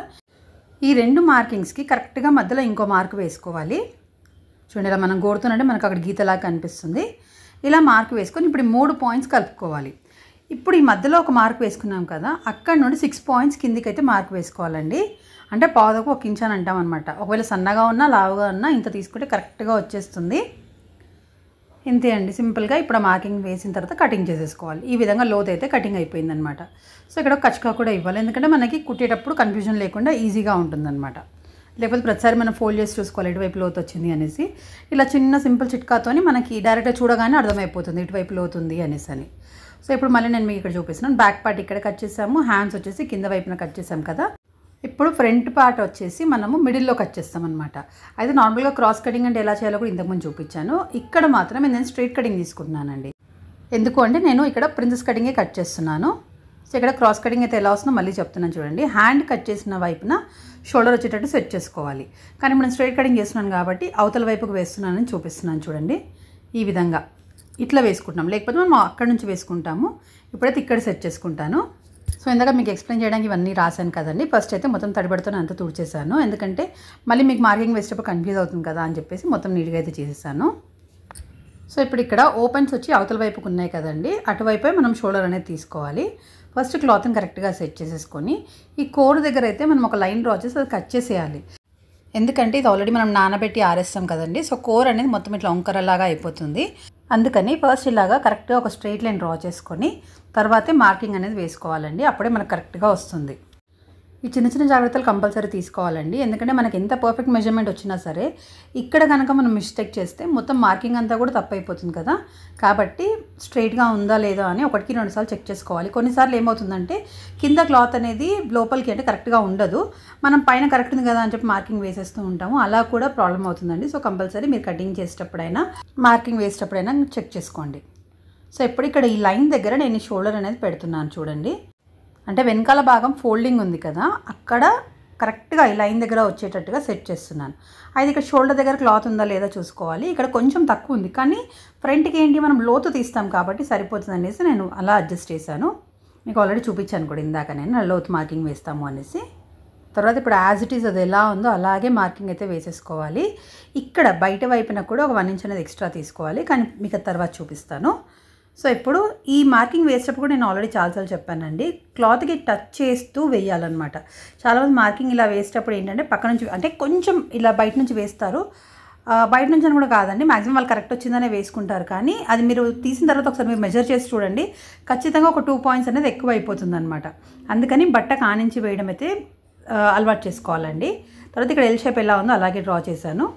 ఈ 2 మార్కింగ్స్కి కరెక్ట్గా మధ్యలో ఇంకో మార్క్ వేసుకోవాలి. చూడండి ఇలా మనం గోడుతుంటే మనకు అక్కడ గీతలాగా కనిపిస్తుంది. ఇలా మార్క్ వేసుకొని ఇప్పుడు 3 పాయింట్స్ కలుపుకోవాలి. ఇప్పుడు ఈ మధ్యలో ఒక మార్క్ వేసుకున్నాం కదా, అక్కడ నుండి 6 పాయింట్స్ కిందికి అయితే మార్క్ వేసుకోవాలండి. అంటే పావుకు 1 ఇంచ్ అని అంటాం అనమాట. ఒకవేళ సన్నగా ఉన్నా లావుగా ఉన్నా ఇంత తీసుకుంటే కరెక్ట్గా వచ్చేస్తుంది. ఇంతే అండి, సింపుల్గా. ఇప్పుడు ఆ మార్కింగ్ వేసిన తర్వాత కటింగ్ చేసేసుకోవాలి. ఈ విధంగా లోతు అయితే కటింగ్ అయిపోయిందనమాట. సో ఇక్కడ కచ్కా కూడా ఇవ్వాలి, ఎందుకంటే మనకి కుట్టేటప్పుడు కన్ఫ్యూజన్ లేకుండా ఈజీగా ఉంటుందన్నమాట. లేకపోతే ప్రతిసారి మనం ఫోల్డ్ చేసి చూసుకోవాలి ఇటువైపు లోతు వచ్చింది అనేసి. ఇలా చిన్న సింపుల్ చిట్కాతోని మనకి డైరెక్ట్గా చూడగానే అర్థమైపోతుంది ఇటువైపు లోతు ఉంది అనేసి అని. సో ఇప్పుడు మళ్ళీ నేను మీకు ఇక్కడ చూపిస్తున్నాను. బ్యాక్ పార్ట్ ఇక్కడ కట్ చేసాము, హ్యాండ్స్ వచ్చేసి కింద వైపున కట్ చేసాం కదా. ఇప్పుడు ఫ్రంట్ పార్ట్ వచ్చేసి మనము మిడిల్లో కట్ చేస్తాం అనమాట. అయితే నార్మల్గా క్రాస్ కటింగ్ అంటే ఎలా చేయాలో కూడా ఇంతకుముందు చూపించాను. ఇక్కడ మాత్రమే నేను స్ట్రైట్ కటింగ్ తీసుకుంటున్నానండి. ఎందుకు అంటే నేను ఇక్కడ ప్రిన్సెస్ కటింగే కట్ చేస్తున్నాను. సో ఇక్కడ క్రాస్ కటింగ్ అయితే ఎలా వస్తుందో మళ్ళీ చెప్తున్నాను చూడండి. హ్యాండ్ కట్ చేసిన వైపున షోల్డర్ వచ్చేటట్టు సెట్ చేసుకోవాలి. కానీ ఇప్పుడు నేను స్ట్రైట్ కటింగ్ చేస్తున్నాను కాబట్టి అవతల వైపుకు వేస్తున్నానని చూపిస్తున్నాను చూడండి. ఈ విధంగా ఇట్లా వేసుకుంటున్నాం, లేకపోతే మనం అక్కడ నుంచి వేసుకుంటాము. ఇప్పుడైతే ఇక్కడ సెట్ చేసుకుంటాను. సో ఇందాక మీకు ఎక్స్ప్లెయిన్ చేయడానికి ఇవన్నీ రాశాను కదండి. ఫస్ట్ అయితే మొత్తం తడిబడితో అంతా తుడిచేసాను, ఎందుకంటే మళ్ళీ మీకు మార్కింగ్ వేసేటప్పుడు కన్ఫ్యూజ్ అవుతుంది కదా అని చెప్పేసి మొత్తం నీట్గా అయితే చేసేసాను. సో ఇప్పుడు ఇక్కడ ఓపెన్స్ వచ్చి అవతల వైపుకు ఉన్నాయి కదండి, అటువైపే మనం షోల్డర్ అనేది తీసుకోవాలి. ఫస్ట్ క్లాత్ని కరెక్ట్గా సెట్ చేసేసుకొని ఈ కోర్ దగ్గర అయితే మనం ఒక లైన్ డ్రా చేసి అది కట్ చేసేయాలి. ఎందుకంటే ఇది ఆల్రెడీ మనం నానబెట్టి ఆరేస్తాం కదండి. సో కోర్ అనేది మొత్తం ఇట్లా వంకరలాగా అయిపోతుంది. అందుకని ఫస్ట్ ఇలాగా కరెక్ట్గా ఒక స్ట్రైట్ లైన్ డ్రా చేసుకొని తర్వాతే మార్కింగ్ అనేది వేసుకోవాలండి. అప్పుడే మనకు కరెక్ట్గా వస్తుంది. ఈ చిన్న చిన్న జాగ్రత్తలు కంపల్సరీ తీసుకోవాలండి, ఎందుకంటే మనకి ఎంత పర్ఫెక్ట్ మెజర్మెంట్ వచ్చినా సరే ఇక్కడ కనుక మనం మిస్టేక్ చేస్తే మొత్తం మార్కింగ్ అంతా కూడా తప్పైపోతుంది కదా. కాబట్టి స్ట్రైట్గా ఉందా లేదా అని 1-2 సార్లు చెక్ చేసుకోవాలి. కొన్నిసార్లు ఏమవుతుందంటే కింద క్లాత్ అనేది లోపలికి అంటే కరెక్ట్గా ఉండదు, మనం పైన కరెక్ట్ ఉంది కదా అని చెప్పి మార్కింగ్ వేసేస్తూ ఉంటాము, అలా కూడా ప్రాబ్లం అవుతుందండి. సో కంపల్సరీ మీరు కటింగ్ చేసేటప్పుడైనా మార్కింగ్ వేసేటప్పుడైనా చెక్ చేసుకోండి. సో ఇప్పుడు ఇక్కడ ఈ లైన్ దగ్గర నేను షోల్డర్ అనేది పెడుతున్నాను చూడండి. అంటే వెనకాల భాగం ఫోల్డింగ్ ఉంది కదా, అక్కడ కరెక్ట్గా ఈ లైన్ దగ్గర వచ్చేటట్టుగా సెట్ చేస్తున్నాను. అయితే ఇక్కడ షోల్డర్ దగ్గర క్లాత్ ఉందా లేదా చూసుకోవాలి. ఇక్కడ కొంచెం తక్కువ ఉంది, కానీ ఫ్రంట్కి ఏంటి మనం లోతు తీస్తాం కాబట్టి సరిపోతుంది అనేసి నేను అలా అడ్జస్ట్ చేశాను. మీకు ఆల్రెడీ చూపించాను కూడా ఇందాక నేను లోతు మార్కింగ్ వేస్తాము అనేసి. తర్వాత ఇప్పుడు యాజ్ ఇట్ ఈజ్ అది ఎలా ఉందో అలాగే మార్కింగ్ అయితే వేసేసుకోవాలి. ఇక్కడ బయట వైపున కూడా ఒక 1 ఇంచ్ అనేది ఎక్స్ట్రా తీసుకోవాలి, కానీ మీకు తర్వాత చూపిస్తాను. సో ఇప్పుడు ఈ మార్కింగ్ వేసేటప్పుడు కూడా నేను ఆల్రెడీ చాలాసార్లు చెప్పానండి, క్లాత్కి టచ్ చేస్తూ వేయాలన్నమాట. చాలామంది మార్కింగ్ ఇలా వేసేటప్పుడు ఏంటంటే పక్క నుంచి అంటే కొంచెం ఇలా బయట నుంచి వేస్తారు, బయట నుంచి అని కూడా కాదండి, మ్యాక్సిమం వాళ్ళు కరెక్ట్ వచ్చిందనే వేసుకుంటారు. కానీ అది మీరు తీసిన తర్వాత ఒకసారి మీరు మెజర్ చేసి చూడండి, ఖచ్చితంగా ఒక 2 పాయింట్స్ అనేది ఎక్కువ అయిపోతుంది అనమాట. అందుకని బట్ట కానించి వేయడం అయితే అలవాటు చేసుకోవాలండి. తర్వాత ఇక్కడ ఎల్ షేప్ ఎలా ఉందో అలాగే డ్రా చేశాను.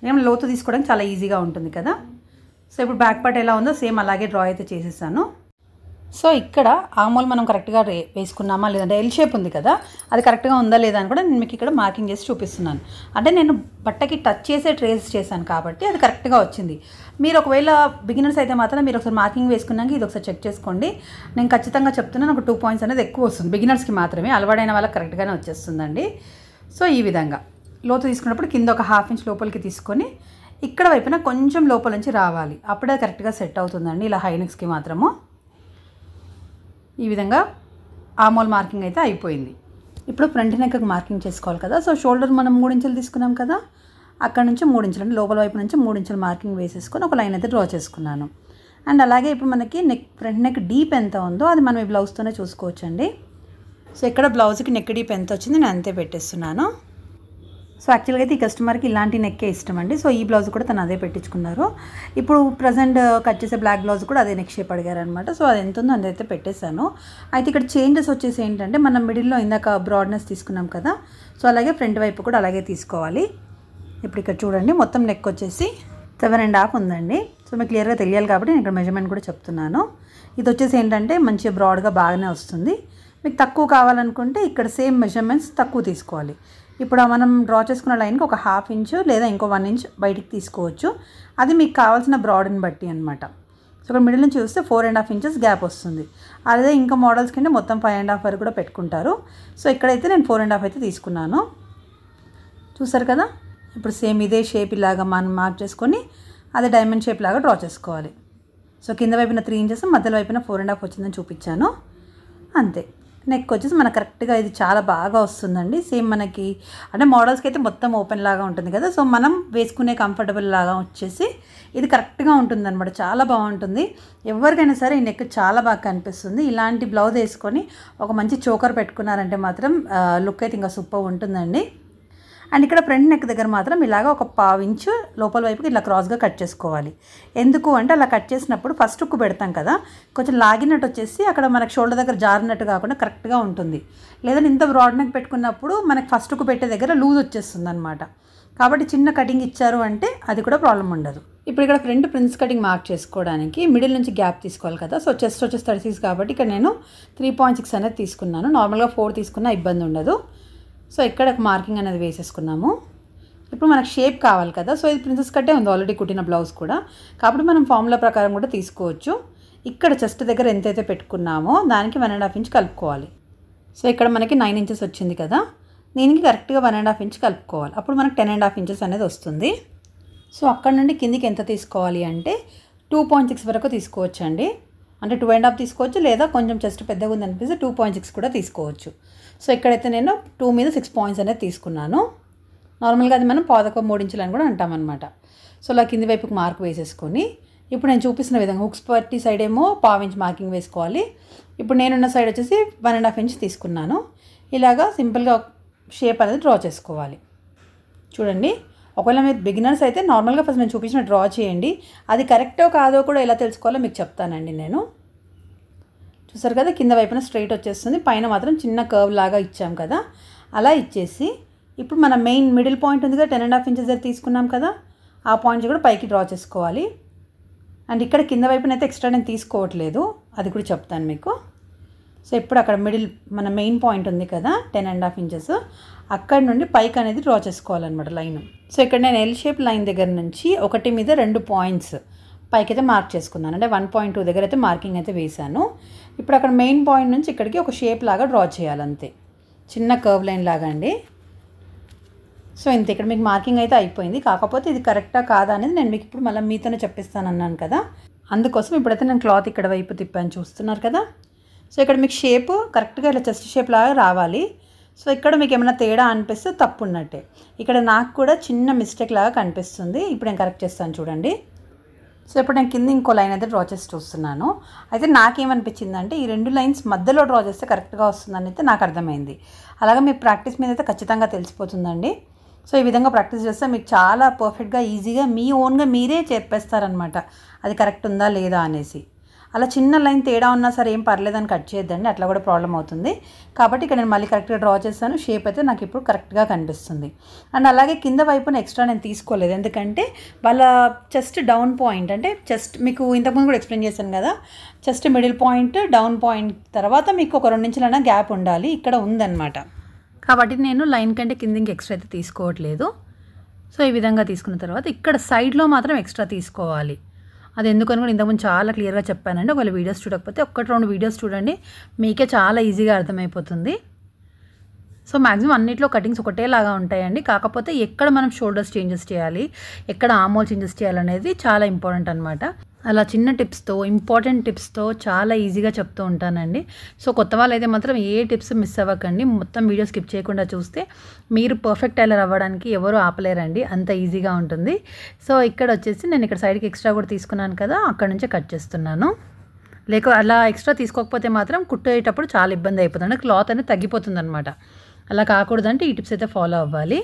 నేను లోతు తీసుకోవడానికి చాలా ఈజీగా ఉంటుంది కదా. సో ఇప్పుడు బ్యాక్ పార్ట్ ఎలా ఉందో సేమ్ అలాగే డ్రా అయితే చేసేసాను. సో ఇక్కడ ఆమోల్ మనం కరెక్ట్గా వేసుకున్నామా లేదంటే ఎల్ షేప్ ఉంది కదా, అది కరెక్ట్గా ఉందా లేదా అని కూడా నేను మీకు ఇక్కడ మార్కింగ్ చేసి చూపిస్తున్నాను. అంటే నేను బట్టకి టచ్ చేసే ట్రేస్ చేశాను కాబట్టి అది కరెక్ట్గా వచ్చింది. మీరు ఒకవేళ బిగినర్స్ అయితే మాత్రం మీరు ఒకసారి మార్కింగ్ వేసుకున్నాక ఇది ఒకసారి చెక్ చేసుకోండి. నేను ఖచ్చితంగా చెప్తున్నాను, ఒక 2 పాయింట్స్ అనేది ఎక్కువ వస్తుంది. బిగినర్స్కి మాత్రమే, అలవాడైన వాళ్ళకి కరెక్ట్గానే వచ్చేస్తుందండి. సో ఈ విధంగా లోతు తీసుకున్నప్పుడు కింద ఒక 1/2 ఇంచ్ లోపలికి తీసుకొని ఇక్కడ వైపున కొంచెం లోపల నుంచి రావాలి, అప్పుడే కరెక్ట్గా సెట్ అవుతుందండి. ఇలా హైనెక్స్కి మాత్రము ఈ విధంగా ఆమోల్ మార్కింగ్ అయితే అయిపోయింది. ఇప్పుడు ఫ్రంట్ నెక్కి మార్కింగ్ చేసుకోవాలి కదా. సో షోల్డర్ మనం 3 ఇంచులు తీసుకున్నాం కదా, అక్కడ నుంచి 3 ఇంచులు అంటే లోపల వైపు నుంచి 3 ఇంచులు మార్కింగ్ వేసేసుకొని ఒక లైన్ అయితే డ్రా చేసుకున్నాను. అండ్ అలాగే ఇప్పుడు మనకి ఫ్రంట్ నెక్ డీప్ ఎంత ఉందో అది మనం ఈ బ్లౌజ్తోనే చూసుకోవచ్చండి. సో ఇక్కడ బ్లౌజ్కి నెక్ డీప్ ఎంత వచ్చింది నేను అంతే పెట్టేస్తున్నాను. సో యాక్చువల్గా అయితే ఈ కస్టమర్కి ఇలాంటి నెక్కే ఇష్టం అండి. సో ఈ బ్లౌజ్ కూడా తను అదే పెట్టించుకున్నారు. ఇప్పుడు ప్రజెంట్ కట్ చేసే బ్లాక్ బ్లౌజ్ కూడా అదే నెక్ షేప్ అడిగారనమాట. సో అది ఎంత ఉందో అదైతే పెట్టేశాను. అయితే ఇక్కడ చేంజెస్ వచ్చేసి ఏంటంటే మనం మిడిల్లో ఇందాక బ్రాడ్నెస్ తీసుకున్నాం కదా, సో అలాగే ఫ్రంట్ వైపు కూడా అలాగే తీసుకోవాలి. ఇప్పుడు ఇక్కడ చూడండి మొత్తం నెక్ వచ్చేసి 7.5 ఉందండి. సో మీకు క్లియర్గా తెలియాలి కాబట్టి నేను ఇక్కడ మెజర్మెంట్ కూడా చెప్తున్నాను. ఇది వచ్చేసి ఏంటంటే మంచిగా బ్రాడ్గా బాగానే వస్తుంది. మీకు తక్కువ కావాలనుకుంటే ఇక్కడ సేమ్ మెజర్మెంట్స్ తక్కువ తీసుకోవాలి. ఇప్పుడు మనం డ్రా చేసుకున్న లైన్కి ఒక 1/2 ఇంచ్ లేదా ఇంకో 1 ఇంచ్ బయటికి తీసుకోవచ్చు. అది మీకు కావాల్సిన బ్రాడ్ని బట్టి అనమాట. సో ఇక్కడ మిడిల్ నుంచి చూస్తే 4.5 ఇంచెస్ గ్యాప్ వస్తుంది. అదే ఇంకా మోడల్స్ కింద మొత్తం 5.5 వరకు కూడా పెట్టుకుంటారు. సో ఇక్కడైతే నేను 4.5 అయితే తీసుకున్నాను. చూసారు కదా. ఇప్పుడు సేమ్ ఇదే షేప్ ఇలాగా మనం మార్క్ చేసుకొని అదే డైమండ్ షేప్ లాగా డ్రా చేసుకోవాలి. సో కింద వైపున 3 ఇంచెస్, మధ్యలో వైపున 4.5 వచ్చిందని చూపించాను. అంతే. నెక్ వచ్చేసి మనకు కరెక్ట్గా ఇది చాలా బాగా వస్తుందండి. సేమ్ మనకి అంటే మోడల్స్కి అయితే మొత్తం ఓపెన్ లాగా ఉంటుంది కదా. సో మనం వేసుకునే కంఫర్టబుల్ లాగా వచ్చేసి ఇది కరెక్ట్గా ఉంటుంది అనమాట. చాలా బాగుంటుంది. ఎవరికైనా సరే ఈ నెక్ చాలా బాగా కనిపిస్తుంది. ఇలాంటి బ్లౌజ్ వేసుకొని ఒక మంచి చోకర్ పెట్టుకున్నారంటే మాత్రం లుక్ అయితే ఇంకా సూపర్ ఉంటుందండి. అండ్ ఇక్కడ ఫ్రంట్ నెక్ దగ్గర మాత్రం ఇలాగ ఒక 1/2 ఇంచ్ లోపల వైపుకి ఇట్లా క్రాస్గా కట్ చేసుకోవాలి. ఎందుకు అంటే అలా కట్ చేసినప్పుడు ఫస్ట్ హుక్ పెడతాం కదా, కొంచెం లాగినట్టు వచ్చేసి అక్కడ మనకు షోల్డర్ దగ్గర జారినట్టు కాకుండా కరెక్ట్గా ఉంటుంది. లేదంటే ఇంత బ్రాడ్ నెక్ పెట్టుకున్నప్పుడు మనకి ఫస్ట్ హుక్ పెట్టే దగ్గర లూజ్ వచ్చేస్తుంది అనమాట. కాబట్టి చిన్న కటింగ్ ఇచ్చారు అంటే అది కూడా ప్రాబ్లం ఉండదు. ఇప్పుడు ఇక్కడ ఫ్రంట్ ప్రిన్స్ కటింగ్ మార్క్ చేసుకోవడానికి మిడిల్ నుంచి గ్యాప్ తీసుకోవాలి కదా. సో చెస్ట్ వచ్చేసి 36 కాబట్టి ఇక్కడ నేను 3.6 అనేది తీసుకున్నాను. నార్మల్గా 4 తీసుకున్నా ఇబ్బంది ఉండదు. సో ఇక్కడ మార్కింగ్ అనేది వేసేసుకున్నాము. ఇప్పుడు మనకు షేప్ కావాలి కదా. సో ఇది ప్రిన్సెస్ కట్టే ఉంది ఆల్రెడీ కుట్టిన బ్లౌజ్ కూడా, కాబట్టి మనం ఫార్ములా ప్రకారం కూడా తీసుకోవచ్చు. ఇక్కడ చెస్ట్ దగ్గర ఎంతైతే పెట్టుకున్నామో దానికి 1.5 ఇంచ్ కలుపుకోవాలి. సో ఇక్కడ మనకి 9 ఇంచెస్ వచ్చింది కదా, దీనికి కరెక్ట్గా 1.5 ఇంచ్ కలుపుకోవాలి. అప్పుడు మనకు 10.5 ఇంచెస్ అనేది వస్తుంది. సో అక్కడ నుండి కిందికి ఎంత తీసుకోవాలి అంటే 2.6 వరకు తీసుకోవచ్చండి. అంటే 2.5 తీసుకోవచ్చు, లేదా కొంచెం చెస్ట్ పెద్దగా ఉంది అనిపిస్తే 2.6 కూడా తీసుకోవచ్చు. సో ఇక్కడైతే నేను 2 మీద 6 పాయింట్స్ అనేది తీసుకున్నాను. నార్మల్గా అది మనం 3 ఇంచులు అని కూడా అంటామన్నమాట. సో అలా కింది వైపుకి మార్క్ వేసేసుకొని ఇప్పుడు నేను చూపిస్తున్న విధంగా హుక్స్ పట్టి సైడ్ ఏమో 1/2 ఇంచ్ మార్కింగ్ వేసుకోవాలి. ఇప్పుడు నేనున్న సైడ్ వచ్చేసి 1.5 ఇంచ్ తీసుకున్నాను. ఇలాగా సింపుల్గా షేప్ అనేది డ్రా చేసుకోవాలి. చూడండి, ఒకవేళ మీరు బిగినర్స్ అయితే నార్మల్గా ఫస్ట్ నేను చూపించిన డ్రా చేయండి. అది కరెక్టో కాదో కూడా ఎలా తెలుసుకోవాలో మీకు చెప్తానండి నేను. చూసారు కదా, కింద వైపున స్ట్రైట్ వచ్చేస్తుంది, పైన మాత్రం చిన్న కర్వ్ లాగా ఇచ్చాం కదా. అలా ఇచ్చేసి ఇప్పుడు మన మెయిన్ మిడిల్ పాయింట్ ఉంది కదా, 10.5 ఇంచెస్ దగ్గర తీసుకున్నాం కదా, ఆ పాయింట్స్ కూడా పైకి డ్రా చేసుకోవాలి. అండ్ ఇక్కడ కింద వైపున అయితే ఎక్స్ట్రా నేను తీసుకోవట్లేదు, అది కూడా చెప్తాను మీకు. సో ఇప్పుడు అక్కడ మిడిల్ మన మెయిన్ పాయింట్ ఉంది కదా 10.5 ఇంచెస్, అక్కడ నుండి పైకి అనేది డ్రా చేసుకోవాలన్నమాట లైన్. సో ఇక్కడ నేను ఎల్ షేప్ లైన్ దగ్గర నుంచి 1 మీద 2 పాయింట్స్ పైకి అయితే మార్క్ చేసుకున్నాను. అంటే 1.2 దగ్గర అయితే మార్కింగ్ అయితే వేశాను. ఇప్పుడు అక్కడ మెయిన్ పాయింట్ నుంచి ఇక్కడికి ఒక షేప్ లాగా డ్రా చేయాలి, అంతే. చిన్న కర్వ్ లైన్ లాగా అండి. సో ఇంత ఇక్కడ మీకు మార్కింగ్ అయితే అయిపోయింది. కాకపోతే ఇది కరెక్టా కాదా అనేది నేను మీకు ఇప్పుడు మళ్ళీ మీతోనే చెప్పిస్తాను అన్నాను కదా, అందుకోసం ఇప్పుడైతే నేను క్లాత్ ఇక్కడ వైపు తిప్పాను, చూస్తున్నారు కదా. సో ఇక్కడ మీకు షేప్ కరెక్ట్గా ఇలా చెస్ట్ షేప్ లాగా రావాలి. సో ఇక్కడ మీకు ఏమైనా తేడా అనిపిస్తే తప్పు ఉన్నట్టే. ఇక్కడ నాకు కూడా చిన్న మిస్టేక్ లాగా కనిపిస్తుంది. ఇప్పుడు నేను కరెక్ట్ చేస్తాను చూడండి. సో ఇప్పుడు నేను కింద ఇంకో లైన్ అయితే డ్రా చేసి చూస్తున్నాను. అయితే నాకేమనిపించిందంటే ఈ 2 లైన్స్ మధ్యలో డ్రా చేస్తే కరెక్ట్గా వస్తుందని అయితే నాకు అర్థమైంది. అలాగే మీ ప్రాక్టీస్ మీద అయితే ఖచ్చితంగా తెలిసిపోతుందండి. సో ఈ విధంగా ప్రాక్టీస్ చేస్తే మీకు చాలా పర్ఫెక్ట్గా ఈజీగా మీ ఓన్గా మీరే చెప్పేస్తారనమాట అది కరెక్ట్ ఉందా లేదా అనేసి. అలా చిన్న లైన్ తేడా ఉన్నా సరే ఏం పర్లేదని కట్ చేయొద్దండి, అట్లా కూడా ప్రాబ్లం అవుతుంది. కాబట్టి ఇక్కడ నేను మళ్ళీ కరెక్ట్గా డ్రా చేస్తాను. షేప్ అయితే నాకు ఇప్పుడు కరెక్ట్గా కనిపిస్తుంది. అండ్ అలాగే కింద వైపున ఎక్స్ట్రా నేను తీసుకోలేదు, ఎందుకంటే వాళ్ళ చెస్ట్ డౌన్ పాయింట్ అంటే చెస్ట్ మీకు ఇంతకుముందు కూడా ఎక్స్ప్లెయిన్ చేశాను కదా, chest middle point down point తర్వాత మీకు ఒక 2 ఇంచులైనా గ్యాప్ ఉండాలి, ఇక్కడ ఉందన్నమాట. కాబట్టి నేను లైన్ కంటే కింద ఇంక ఎక్స్ట్రా అయితే తీసుకోవట్లేదు. సో ఈ విధంగా తీసుకున్న తర్వాత ఇక్కడ సైడ్లో మాత్రం ఎక్స్ట్రా తీసుకోవాలి. అది ఎందుకని కూడా ఇంతకుముందు చాలా క్లియర్గా చెప్పానండి. ఒకవేళ వీడియోస్ చూడకపోతే 1-2 వీడియోస్ చూడండి, మీకే చాలా ఈజీగా అర్థమైపోతుంది. సో మ్యాక్సిమం అన్నిట్లో కటింగ్స్ ఒకటేలాగా ఉంటాయండి. కాకపోతే ఎక్కడ మనం షోల్డర్స్ చేంజెస్ చేయాలి, ఎక్కడ ఆర్మ్ చేంజెస్ చేయాలనేది చాలా ఇంపార్టెంట్ అనమాట. అలా చిన్న టిప్స్తో ఇంపార్టెంట్ టిప్స్తో చాలా ఈజీగా చెప్తూ ఉంటానండి. సో కొత్త వాళ్ళు అయితే మాత్రం ఏ టిప్స్ మిస్ అవ్వకండి, మొత్తం వీడియో స్కిప్ చేయకుండా చూస్తే మీరు పర్ఫెక్ట్ టైలర్ అవ్వడానికి ఎవరు ఆపలేరండి, అంత ఈజీగా ఉంటుంది. సో ఇక్కడ వచ్చేసి నేను ఇక్కడ సైడ్కి ఎక్స్ట్రా కూడా తీసుకున్నాను కదా, అక్కడ నుంచే కట్ చేస్తున్నాను. లేక అలా ఎక్స్ట్రా తీసుకోకపోతే మాత్రం కుట్టేటప్పుడు చాలా ఇబ్బంది అయిపోతుంది, క్లాత్ అనేది తగ్గిపోతుంది అనమాట. అలా కాకూడదంటే ఈ టిప్స్ అయితే ఫాలో అవ్వాలి.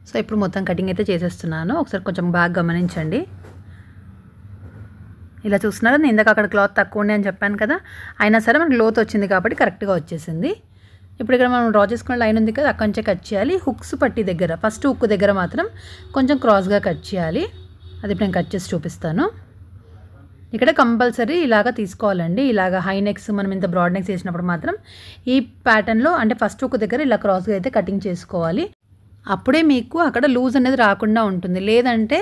సో ఇప్పుడు మొత్తం కటింగ్ అయితే చేసేస్తున్నాను, ఒకసారి కొంచెం బాగా గమనించండి. ఇలా చూస్తున్నారా, నేను ఇందాక అక్కడ క్లాత్ తక్కువ ఉండే అని చెప్పాను కదా, అయినా సరే మనకి లోత్ వచ్చింది కాబట్టి కరెక్ట్గా వచ్చేసింది. ఇప్పుడు ఇక్కడ మనం డ్రా చేసుకున్న లైన్ ఉంది కదా, అక్కడి నుంచే కట్ చేయాలి. హుక్స్ పట్టి దగ్గర ఫస్ట్ హుక్ దగ్గర మాత్రం కొంచెం క్రాస్గా కట్ చేయాలి. అది ఇప్పుడు నేను కట్ చేసి చూపిస్తాను. ఇక్కడ కంపల్సరీ ఇలాగ తీసుకోవాలండి. ఇలాగ హై నెక్స్ మనం ఇంత బ్రాడ్ నెక్స్ వేసినప్పుడు మాత్రం ఈ ప్యాటర్న్లో అంటే ఫస్ట్ ఒక దగ్గర ఇలా క్రాస్గా అయితే కటింగ్ చేసుకోవాలి. అప్పుడే మీకు అక్కడ లూజ్ అనేది రాకుండా ఉంటుంది. లేదంటే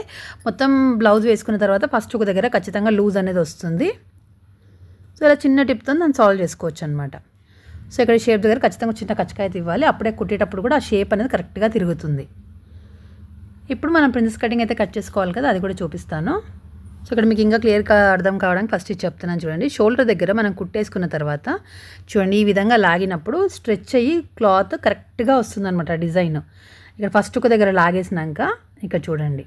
మొత్తం బ్లౌజ్ వేసుకున్న తర్వాత ఫస్ట్ ఒక దగ్గర ఖచ్చితంగా లూజ్ అనేది వస్తుంది. సో ఇలా చిన్న టిప్తో దాన్ని సాల్వ్ చేసుకోవచ్చు అనమాట. సో ఇక్కడ షేప్ దగ్గర ఖచ్చితంగా చిన్న కచ్చకాయ అయితే ఇవ్వాలి. అప్పుడే కుట్టేటప్పుడు కూడా ఆ షేప్ అనేది కరెక్ట్గా తిరుగుతుంది. ఇప్పుడు మనం ప్రిన్సెస్ కటింగ్ అయితే కట్ చేసుకోవాలి కదా, అది కూడా చూపిస్తాను. సో ఇక్కడ మీకు ఇంకా క్లియర్గా అర్థం కావడానికి ఫస్ట్ ఇది చెప్తున్నాను చూడండి. షోల్డర్ దగ్గర మనం కుట్టేసుకున్న తర్వాత చూడండి ఈ విధంగా లాగినప్పుడు స్ట్రెచ్ అయ్యి క్లాత్ కరెక్ట్గా వస్తుంది అనమాట డిజైన్. ఇక్కడ ఫస్ట్ ఒక దగ్గర లాగేసినాక ఇక్కడ చూడండి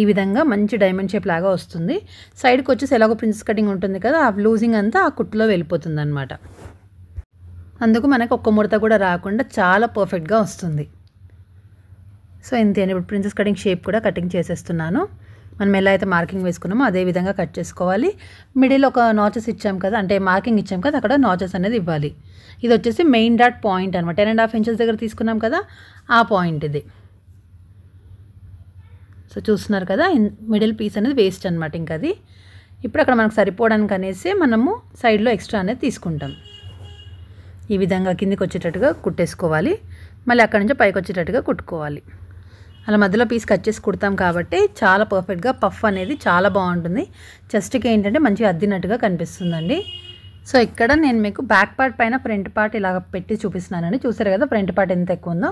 ఈ విధంగా మంచి డైమండ్ షేప్ లాగా వస్తుంది. సైడ్కి వచ్చేసి ఎలాగో ప్రిన్సెస్ కటింగ్ ఉంటుంది కదా, ఆ లూజింగ్ అంతా ఆ కుట్టులో వెళ్ళిపోతుంది అనమాట. అందుకు మనకు ఒక్క ముడత కూడా రాకుండా చాలా పర్ఫెక్ట్గా వస్తుంది. సో ఇంతే అండి. ఇప్పుడు ప్రిన్సెస్ కటింగ్ షేప్ కూడా కటింగ్ చేసేస్తున్నాను. మనం ఎలా అయితే మార్కింగ్ వేసుకున్నామో అదే విధంగా కట్ చేసుకోవాలి. మిడిల్ ఒక నాచెస్ ఇచ్చాం కదా, అంటే మార్కింగ్ ఇచ్చాం కదా, అక్కడ నాచెస్ అనేది ఇవ్వాలి. ఇది వచ్చేసి మెయిన్ డాట్ పాయింట్ అనమాట. 10.5 ఇంచెస్ దగ్గర తీసుకున్నాం కదా, ఆ పాయింట్ ఇది. సో చూస్తున్నారు కదా, మిడిల్ పీస్ అనేది వేస్ట్ అనమాట. ఇంకా అది ఇప్పుడు అక్కడ మనకు సరిపోవడానికి అనేసి మనము సైడ్లో ఎక్స్ట్రా అనేది తీసుకుంటాం. ఈ విధంగా కిందికి వచ్చేటట్టుగా కుట్టేసుకోవాలి. మళ్ళీ అక్కడ నుంచి పైకి వచ్చేటట్టుగా కుట్టుకోవాలి. అలా మధ్యలో పీస్ కట్ చేసి కుడతాం కాబట్టి చాలా పర్ఫెక్ట్గా పఫ్ అనేది చాలా బాగుంటుంది. చెస్ట్కి ఏంటంటే మంచిగా అద్దినట్టుగా కనిపిస్తుందండి. సో ఇక్కడ నేను మీకు బ్యాక్ పార్ట్ పైన ఫ్రంట్ పార్ట్ ఇలాగ పెట్టి చూపిస్తున్నానండి. చూసారు కదా ఫ్రంట్ పార్ట్ ఎంత ఎక్కువ ఉందో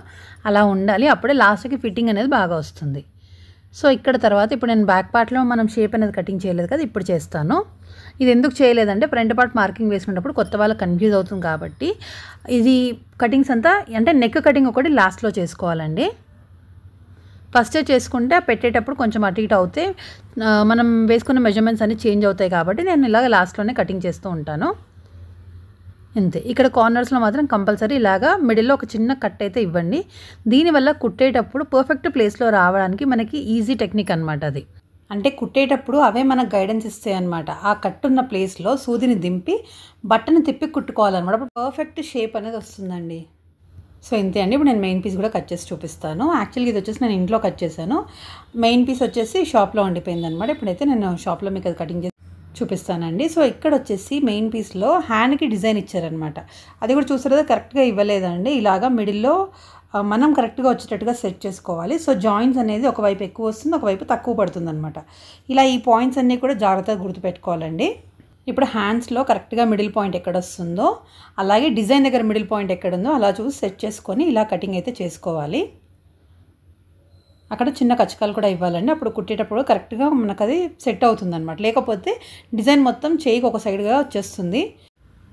అలా ఉండాలి. అప్పుడే లాస్ట్కి ఫిట్టింగ్ అనేది బాగా వస్తుంది. సో ఇక్కడ తర్వాత ఇప్పుడు నేను బ్యాక్ పార్ట్లో మనం షేప్ అనేది కటింగ్ చేయలేదు కదా, ఇప్పుడు చేస్తాను. ఇది ఎందుకు చేయలేదంటే ఫ్రంట్ పార్ట్ మార్కింగ్ వేసుకున్నప్పుడు కొత్త వాళ్ళకి కన్ఫ్యూజ్ అవుతుంది కాబట్టి ఇది కటింగ్స్ అంతా అంటే నెక్ కటింగ్ ఒకటి లాస్ట్లో చేసుకోవాలండి. ఫస్టే చేసుకుంటే పెట్టేటప్పుడు కొంచెం అటు ఇటు అవుతే మనం వేసుకున్న మెజర్మెంట్స్ అన్నీ చేంజ్ అవుతాయి కాబట్టి నేను ఇలాగ లాస్ట్లోనే కటింగ్ చేస్తూ ఉంటాను. అంతే. ఇక్కడ కార్నర్స్లో మాత్రం కంపల్సరీ ఇలాగా మిడిల్లో ఒక చిన్న కట్ అయితే ఇవ్వండి. దీనివల్ల కుట్టేటప్పుడు పర్ఫెక్ట్ ప్లేస్లో రావడానికి మనకి ఈజీ టెక్నిక్ అనమాట అది. అంటే కుట్టేటప్పుడు అవే మనకు గైడెన్స్ ఇస్తాయి అనమాట. ఆ కట్టున్న ప్లేస్లో సూదిని దింపి బట్టని తిప్పి కుట్టుకోవాలన్నమాట. అప్పుడు పర్ఫెక్ట్ షేప్ అనేది వస్తుందండి. సో ఇంతే అండి. ఇప్పుడు నేను మెయిన్ పీస్ కూడా కట్ చేసి చూపిస్తాను. యాక్చువల్గా ఇది వచ్చేసి నేను ఇంట్లో కట్ చేశాను. మెయిన్ పీస్ వచ్చేసి షాప్లో ఉండిపోయింది అనమాట. ఇప్పుడైతే నేను షాప్లో మీకు అది కటింగ్ చేసి చూపిస్తానండి. సో ఇక్కడ వచ్చేసి మెయిన్ పీస్లో హ్యాండ్కి డిజైన్ ఇచ్చారనమాట. అది కూడా చూసారు కరెక్ట్గా ఇవ్వలేదండి. ఇలాగా మిడిల్లో మనం కరెక్ట్గా వచ్చేటట్టుగా సెట్ చేసుకోవాలి. సో జాయింట్స్ అనేది ఒకవైపు ఎక్కువ వస్తుంది, ఒకవైపు తక్కువ పడుతుంది అనమాట. ఇలా ఈ పాయింట్స్ అన్నీ కూడా జాగ్రత్తగా గుర్తుపెట్టుకోవాలండి. ఇప్పుడు హ్యాండ్స్లో కరెక్ట్గా మిడిల్ పాయింట్ ఎక్కడ వస్తుందో అలాగే డిజైన్ దగ్గర మిడిల్ పాయింట్ ఎక్కడుందో అలా చూసి సెట్ చేసుకొని ఇలా కటింగ్ అయితే చేసుకోవాలి. అక్కడ చిన్న కచ్చకాలు కూడా ఇవ్వాలండి. అప్పుడు కుట్టేటప్పుడు కరెక్ట్గా మనకు అది సెట్ అవుతుంది అనమాట. లేకపోతే డిజైన్ మొత్తం చేయికి ఒక సైడ్గా వచ్చేస్తుంది.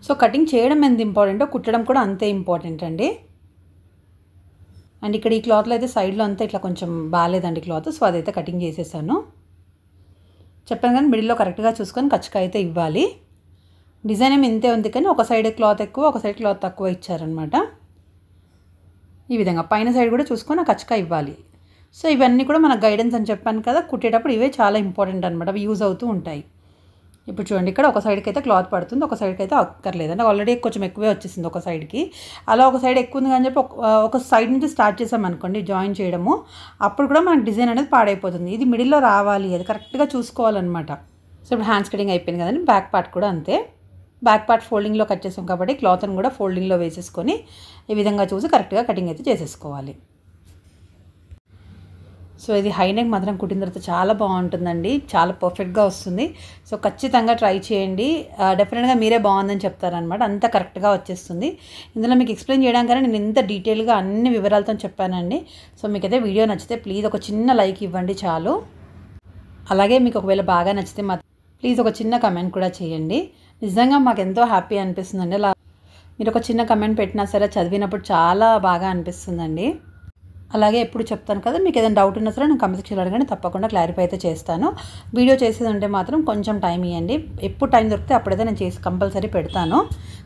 సో కటింగ్ చేయడం ఎంత ఇంపార్టెంటో కుట్టడం కూడా అంతే ఇంపార్టెంట్ అండి. అండ్ ఇక్కడ ఈ క్లాత్లో అయితే సైడ్లో అంతా ఇట్లా కొంచెం బాగాలేదండి క్లాత్. సో అదైతే కటింగ్ చేసేసాను. చెప్పాను కానీ మిడిల్లో కరెక్ట్గా చూసుకొని కచ్చకాయ అయితే ఇవ్వాలి. డిజైన్ ఏమి ఇంతే ఉంది కానీ ఒక సైడ్ క్లాత్ ఎక్కువ, ఒక సైడ్ క్లాత్ తక్కువ ఇచ్చారనమాట. ఈ విధంగా పైన సైడ్ కూడా చూసుకొని ఆ కచ్చకాయ ఇవ్వాలి. సో ఇవన్నీ కూడా మన గైడెన్స్ అని చెప్పాను కదా, కుట్టేటప్పుడు ఇవే చాలా ఇంపార్టెంట్ అనమాట. అవి యూజ్ అవుతూ ఉంటాయి. ఇప్పుడు చూడండి ఇక్కడ ఒక సైడ్కి అయితే క్లాత్ పడుతుంది, ఒక సైడ్కి అయితే అక్కర్లేదు. అంటే ఆల్రెడీ కొంచెం ఎక్కువే వచ్చేసింది ఒక సైడ్కి. అలా ఒక సైడ్ ఎక్కువ ఉంది కానీ చెప్పి ఒక సైడ్ నుంచి స్టార్ట్ చేసామనుకోండి జాయిన్ చేయడము, అప్పుడు కూడా మనకు డిజైన్ అనేది పాడైపోతుంది. ఇది మిడిల్లో రావాలి, అది కరెక్ట్గా చూసుకోవాలన్నమాట. సో ఇప్పుడు హ్యాండ్స్ కటింగ్ అయిపోయింది కదండి. బ్యాక్ పార్ట్ కూడా అంతే. బ్యాక్ పార్ట్ ఫోల్డింగ్లో కట్ చేసాం కాబట్టి క్లాత్ని కూడా ఫోల్డింగ్లో వేసేసుకొని ఈ విధంగా చూసి కరెక్ట్గా కటింగ్ అయితే చేసేసుకోవాలి. సో ఇది హై నెక్ మాత్రం కుట్టిన తర్వాత చాలా బాగుంటుందండి, చాలా పర్ఫెక్ట్గా వస్తుంది. సో ఖచ్చితంగా ట్రై చేయండి. డెఫినెట్గా మీరే బాగుందని చెప్తారనమాట. అంత కరెక్ట్గా వచ్చేస్తుంది. ఇందులో మీకు ఎక్స్ప్లెయిన్ చేయడానికనే నేను ఇంత డీటెయిల్గా అన్ని వివరాలతో చెప్పానండి. సో మీకైతే వీడియో నచ్చితే ప్లీజ్ ఒక చిన్న లైక్ ఇవ్వండి చాలు. అలాగే మీకు ఒకవేళ బాగా నచ్చితే ప్లీజ్ ఒక చిన్న కమెంట్ కూడా చేయండి. నిజంగా మాకు ఎంతో హ్యాపీ అనిపిస్తుందండి. అలా మీరు ఒక చిన్న కమెంట్ పెట్టినా సరే చదివినప్పుడు చాలా బాగా అనిపిస్తుందండి. అలాగే ఎప్పుడు చెప్తాను కదా, మీకు ఏదైనా డౌట్ ఉన్నా సరే నేను కమెంట్ సెక్షన్లో అడగండి, తప్పకుండా క్లారిఫై అయితే చేస్తాను. వీడియో చేసేది ఉంటే మాత్రం కొంచెం టైం ఇవ్వండి. ఎప్పుడు టైం దొరికితే అప్పుడైతే నేను చేసి కంపల్సరీ పెడతాను.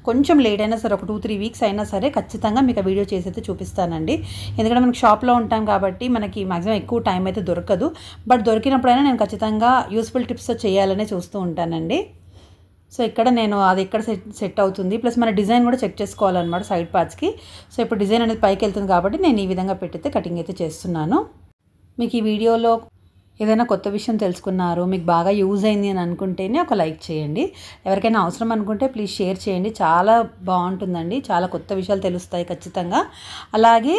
కొంచెం లేట్ అయినా సరే, ఒక 2-3 వీక్స్ అయినా సరే ఖచ్చితంగా మీకు ఆ వీడియో చేసి అయితే చూపిస్తానండి. ఎందుకంటే మనకి షాప్లో ఉంటాం కాబట్టి మనకి మ్యాక్సిమం ఎక్కువ టైం అయితే దొరకదు. బట్ దొరికినప్పుడైనా నేను ఖచ్చితంగా యూస్ఫుల్ టిప్స్ చేయాలనే చూస్తూ ఉంటానండి. సో ఇక్కడ నేను అది ఎక్కడ సెట్ అవుతుంది, ప్లస్ మన డిజైన్ కూడా చెక్ చేసుకోవాలన్నమాట సైడ్ పార్ట్స్కి. సో ఇప్పుడు డిజైన్ అనేది పైకి వెళ్తుంది కాబట్టి నేను ఈ విధంగా పెట్టితే కటింగ్ అయితే చేస్తున్నాను. మీకు ఈ వీడియోలో ఏదైనా కొత్త విషయం తెలుసుకున్నారు, మీకు బాగా యూజ్ అయింది అని అనుకుంటేనే ఒక లైక్ చేయండి. ఎవరికైనా అవసరం అనుకుంటే ప్లీజ్ షేర్ చేయండి. చాలా బాగుంటుందండి, చాలా కొత్త విషయాలు తెలుస్తాయి ఖచ్చితంగా. అలాగే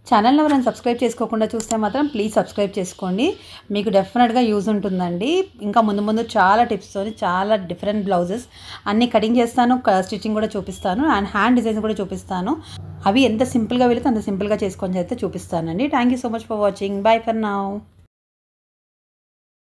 ఛానల్ని ఎవరైనా సబ్స్క్రైబ్ చేసుకోకుండా చూస్తే మాత్రం ప్లీజ్ సబ్స్క్రైబ్ చేసుకోండి, మీకు డెఫినెట్గా యూజ్ ఉంటుందండి. ఇంకా ముందు ముందు చాలా టిప్స్తో చాలా డిఫరెంట్ బ్లౌజెస్ అన్నీ కటింగ్ చేస్తాను, స్టిచ్చింగ్ కూడా చూపిస్తాను, అండ్ హ్యాండ్ డిజైన్స్ కూడా చూపిస్తాను. అవి ఎంత సింపుల్గా వెళితే అంత సింపుల్గా చేసుకొని అయితే చూపిస్తానండి. Thank you so much for watching. By for now.